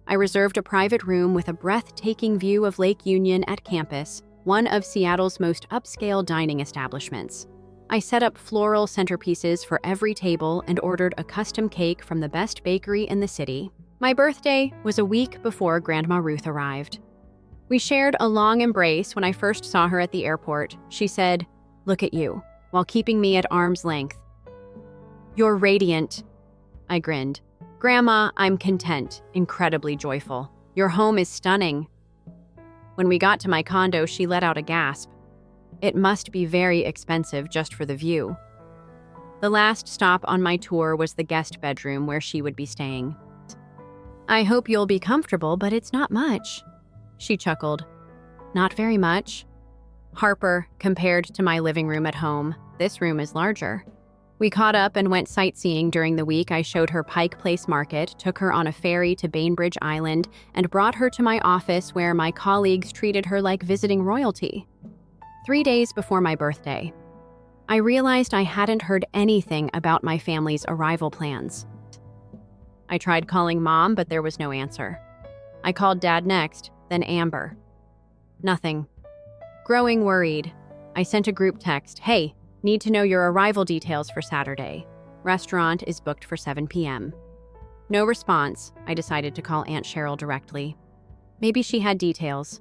I reserved a private room with a breathtaking view of Lake Union at campus, one of Seattle's most upscale dining establishments. I set up floral centerpieces for every table and ordered a custom cake from the best bakery in the city. My birthday was a week before Grandma Ruth arrived. We shared a long embrace when I first saw her at the airport. She said, "Look at you," while keeping me at arm's length. "You're radiant." I grinned. "Grandma, I'm content, incredibly joyful. Your home is stunning." When we got to my condo, she let out a gasp. It must be very expensive just for the view. The last stop on my tour was the guest bedroom where she would be staying. "I hope you'll be comfortable, but it's not much." She chuckled. "Not very much." "Harper, compared to my living room at home, this room is larger." We caught up and went sightseeing during the week. I showed her Pike Place Market, took her on a ferry to Bainbridge Island, and brought her to my office where my colleagues treated her like visiting royalty. 3 days before my birthday, I realized I hadn't heard anything about my family's arrival plans. I tried calling Mom, but there was no answer. I called Dad next, then Amber. Nothing. Growing worried, I sent a group text, "Hey, need to know your arrival details for Saturday. Restaurant is booked for 7 p.m. No response. I decided to call Aunt Cheryl directly. Maybe she had details.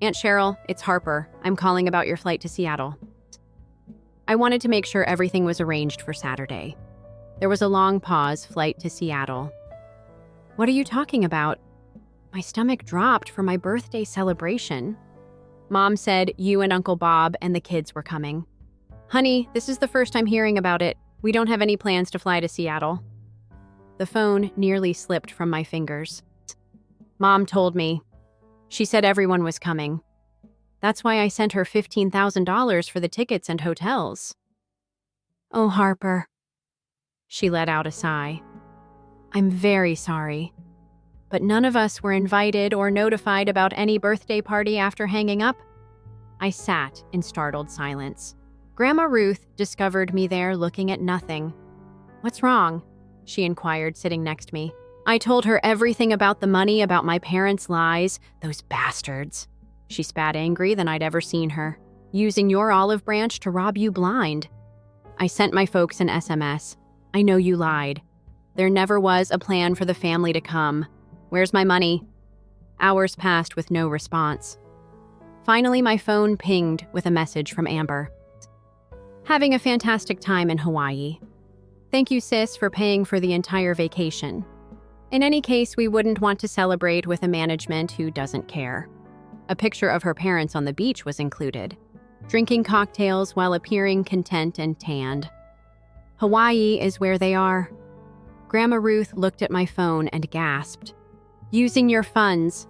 "Aunt Cheryl, it's Harper. I'm calling about your flight to Seattle." I wanted to make sure everything was arranged for Saturday. There was a long pause, flight to Seattle. What are you talking about? My stomach dropped for my birthday celebration. Mom said you and Uncle Bob and the kids were coming. Honey, this is the first I'm hearing about it. We don't have any plans to fly to Seattle. The phone nearly slipped from my fingers. Mom told me. She said everyone was coming. That's why I sent her $15,000 for the tickets and hotels. Oh, Harper. She let out a sigh. I'm very sorry. But none of us were invited or notified about any birthday party after hanging up. I sat in startled silence. Grandma Ruth discovered me there looking at nothing. What's wrong? She inquired, sitting next to me. I told her everything about the money, about my parents' lies, those bastards. She spat angry than I'd ever seen her. Using your olive branch to rob you blind. I sent my folks an SMS. I know you lied. There never was a plan for the family to come. Where's my money? Hours passed with no response. Finally, my phone pinged with a message from Amber. Having a fantastic time in Hawaii. Thank you, sis, for paying for the entire vacation. In any case, we wouldn't want to celebrate with a management who doesn't care. A picture of her parents on the beach was included, drinking cocktails while appearing content and tanned. Hawaii is where they are. Grandma Ruth looked at my phone and gasped. Using your funds.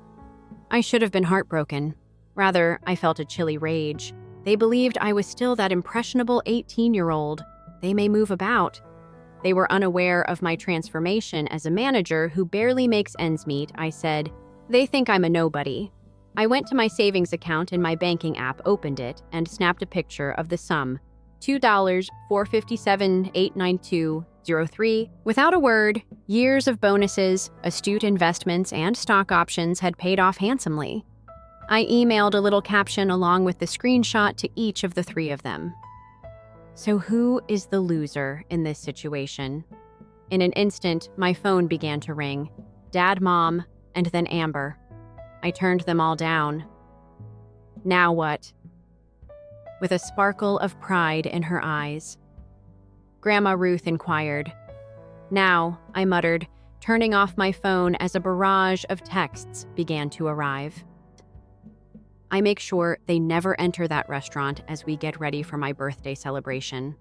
I should have been heartbroken. Rather, I felt a chilly rage. They believed I was still that impressionable 18-year-old. They may move about. They were unaware of my transformation as a manager who barely makes ends meet. I said, they think I'm a nobody. I went to my savings account in my banking app, opened it, and snapped a picture of the sum, $2,457,892.03. Without a word, years of bonuses, astute investments, and stock options had paid off handsomely. I emailed a little caption along with the screenshot to each of the three of them. So who is the loser in this situation? In an instant, my phone began to ring. Dad, Mom, and then Amber. I turned them all down. Now what? With a sparkle of pride in her eyes. Grandma Ruth inquired. Now, I muttered, turning off my phone as a barrage of texts began to arrive. I make sure they never enter that restaurant as we get ready for my birthday celebration.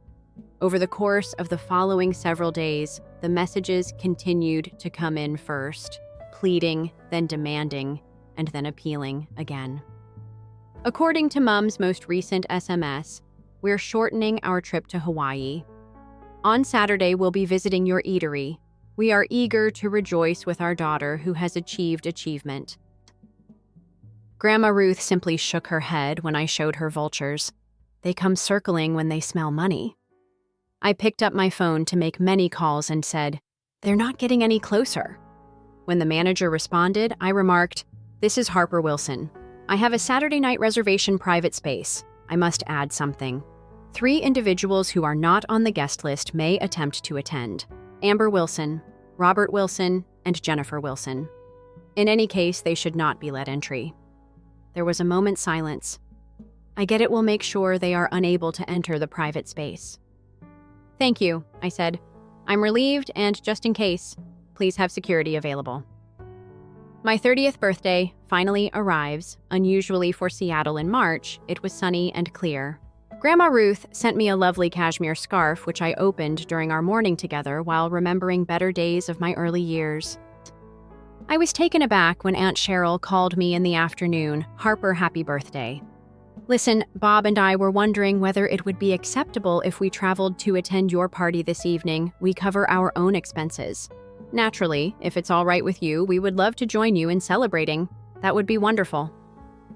Over the course of the following several days, the messages continued to come in first, pleading, then demanding, and then appealing again. According to Mom's most recent SMS, we're shortening our trip to Hawaii. On Saturday, we'll be visiting your eatery. We are eager to rejoice with our daughter who has achieved achievement. Grandma Ruth simply shook her head when I showed her vultures. They come circling when they smell money. I picked up my phone to make many calls and said, they're not getting any closer. When the manager responded, I remarked, this is Harper Wilson. I have a Saturday night reservation private space. I must add something. 3 individuals who are not on the guest list may attempt to attend. Amber Wilson, Robert Wilson, and Jennifer Wilson. In any case, they should not be let entry. There was a moment's silence. I get it will make sure they are unable to enter the private space. Thank you, I said. I'm relieved, and just in case, please have security available. My 30th birthday finally arrives. Unusually for Seattle in March, it was sunny and clear. Grandma Ruth sent me a lovely cashmere scarf, which I opened during our morning together while remembering better days of my early years. I was taken aback when Aunt Cheryl called me in the afternoon, Harper, happy birthday. Listen, Bob and I were wondering whether it would be acceptable if we traveled to attend your party this evening. We cover our own expenses. Naturally, if it's all right with you, we would love to join you in celebrating. That would be wonderful.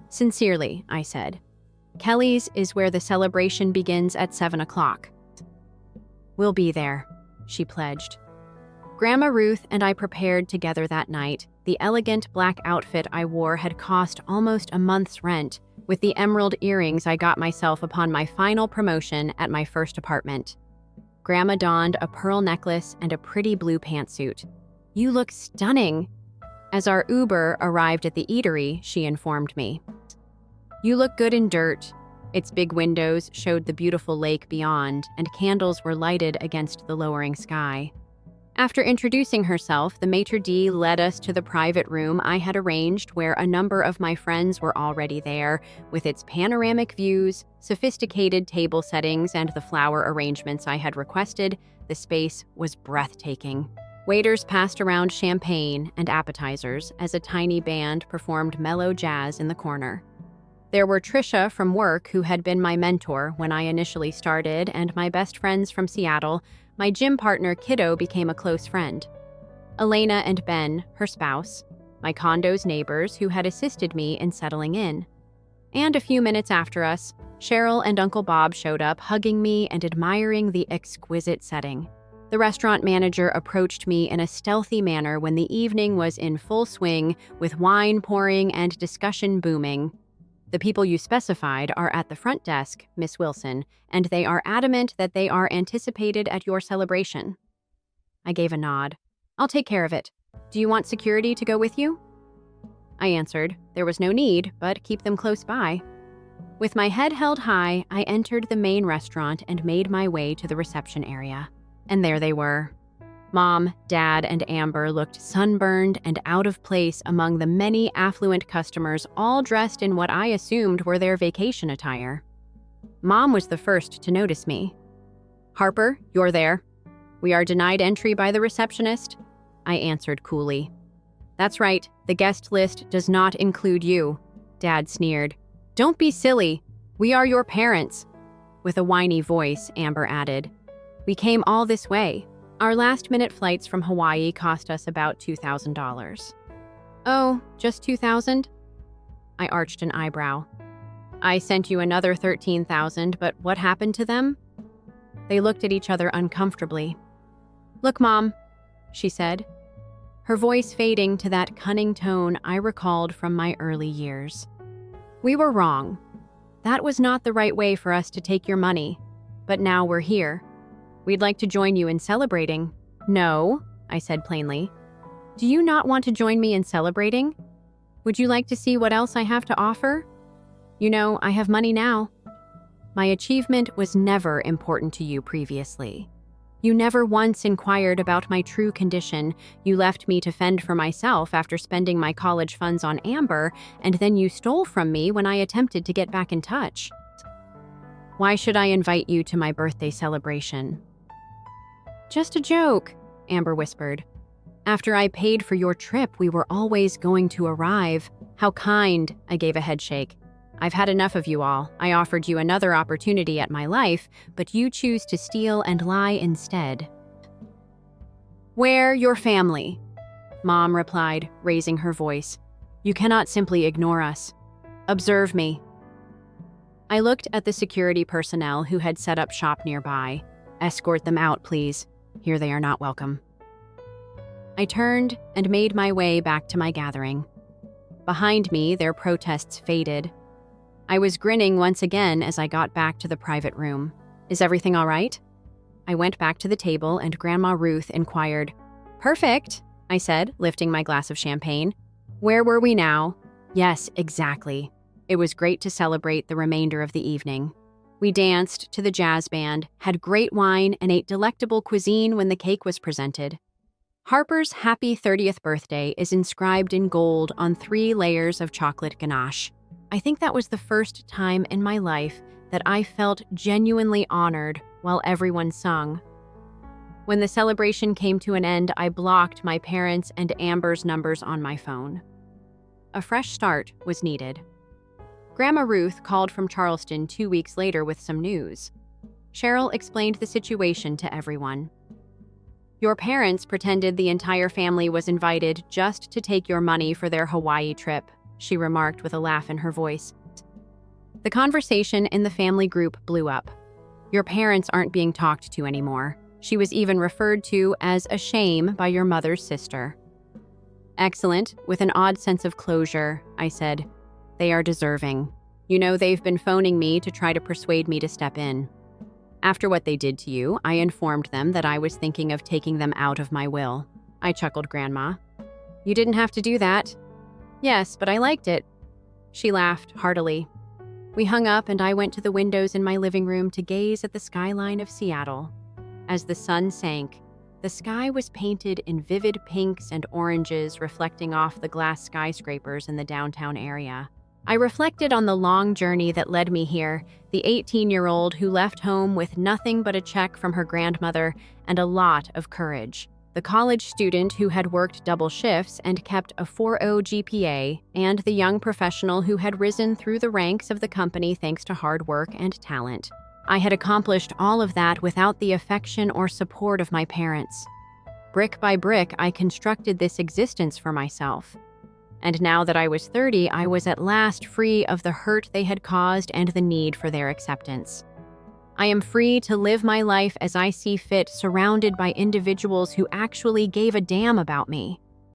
Sincerely, I said. Kelly's is where the celebration begins at 7 o'clock. We'll be there, she pledged. Grandma Ruth and I prepared together that night. The elegant black outfit I wore had cost almost a month's rent, with the emerald earrings I got myself upon my final promotion at my first apartment. Grandma donned a pearl necklace and a pretty blue pantsuit. You look stunning. As our Uber arrived at the eatery, she informed me. You look good in dirt. Its big windows showed the beautiful lake beyond, and candles were lighted against the lowering sky. After introducing herself, the maitre d' led us to the private room I had arranged, where a number of my friends were already there. With its panoramic views, sophisticated table settings, and the flower arrangements I had requested, the space was breathtaking. Waiters passed around champagne and appetizers as a tiny band performed mellow jazz in the corner. There were Trisha from work, who had been my mentor when I initially started, and my best friends from Seattle. My gym partner, Kiddo, became a close friend. Elena and Ben, her spouse, my condo's neighbors who had assisted me in settling in. And a few minutes after us, Cheryl and Uncle Bob showed up, hugging me and admiring the exquisite setting. The restaurant manager approached me in a stealthy manner when the evening was in full swing, with wine pouring and discussion booming. The people you specified are at the front desk, Miss Wilson, and they are adamant that they are anticipated at your celebration. I gave a nod. I'll take care of it. Do you want security to go with you? I answered. There was no need, but keep them close by. With my head held high, I entered the main restaurant and made my way to the reception area. And there they were. Mom, Dad, and Amber looked sunburned and out of place among the many affluent customers, all dressed in what I assumed were their vacation attire. Mom was the first to notice me. "Harper, you're there. We are denied entry by the receptionist," I answered coolly. "That's right, the guest list does not include you," Dad sneered. "Don't be silly. We are your parents." With a whiny voice, Amber added, "We came all this way. Our last-minute flights from Hawaii cost us about $2,000. "Oh, just $2,000? I arched an eyebrow. "I sent you another $13,000, but what happened to them?" They looked at each other uncomfortably. "Look, Mom," she said, her voice fading to that cunning tone I recalled from my early years. "We were wrong. That was not the right way for us to take your money, but now we're here. We'd like to join you in celebrating." "No," I said plainly. "Do you not want to join me in celebrating? Would you like to see what else I have to offer? You know, I have money now." My achievement was never important to you previously. You never once inquired about my true condition. You left me to fend for myself after spending my college funds on Amber, and then you stole from me when I attempted to get back in touch. Why should I invite you to my birthday celebration?" "Just a joke," Amber whispered. "After I paid for your trip, we were always going to arrive." "How kind," I gave a headshake. "I've had enough of you all. I offered you another opportunity at my life, but you choose to steal and lie instead." "We're your family," Mom replied, raising her voice. "You cannot simply ignore us. Observe me." I looked at the security personnel who had set up shop nearby. "Escort them out, please. Here they are not welcome." I turned and made my way back to my gathering. Behind me, their protests faded. I was grinning once again as I got back to the private room. "Is everything all right?" I went back to the table and Grandma Ruth inquired. "Perfect," I said, lifting my glass of champagne. "Where were we now?" "Yes, exactly. It was great to celebrate the remainder of the evening. We danced to the jazz band, had great wine, and ate delectable cuisine when the cake was presented. Harper's happy 30th birthday is inscribed in gold on 3 layers of chocolate ganache. I think that was the first time in my life that I felt genuinely honored while everyone sung. When the celebration came to an end, I blocked my parents' and Amber's numbers on my phone. A fresh start was needed. Grandma Ruth called from Charleston 2 weeks later with some news. Cheryl explained the situation to everyone. "Your parents pretended the entire family was invited just to take your money for their Hawaii trip," she remarked with a laugh in her voice. The conversation in the family group blew up. "Your parents aren't being talked to anymore. She was even referred to as a shame by your mother's sister." "Excellent," with an odd sense of closure, I said. "They are deserving. You know, they've been phoning me to try to persuade me to step in. After what they did to you, I informed them that I was thinking of taking them out of my will." I chuckled, Grandma. "You didn't have to do that." "Yes, but I liked it." She laughed heartily. We hung up and I went to the windows in my living room to gaze at the skyline of Seattle. As the sun sank, the sky was painted in vivid pinks and oranges, reflecting off the glass skyscrapers in the downtown area. I reflected on the long journey that led me here, the 18-year-old who left home with nothing but a check from her grandmother and a lot of courage, the college student who had worked double shifts and kept a 4.0 GPA, and the young professional who had risen through the ranks of the company thanks to hard work and talent. I had accomplished all of that without the affection or support of my parents. Brick by brick, I constructed this existence for myself. And now that I was 30, I was at last free of the hurt they had caused and the need for their acceptance. I am free to live my life as I see fit, surrounded by individuals who actually gave a damn about me.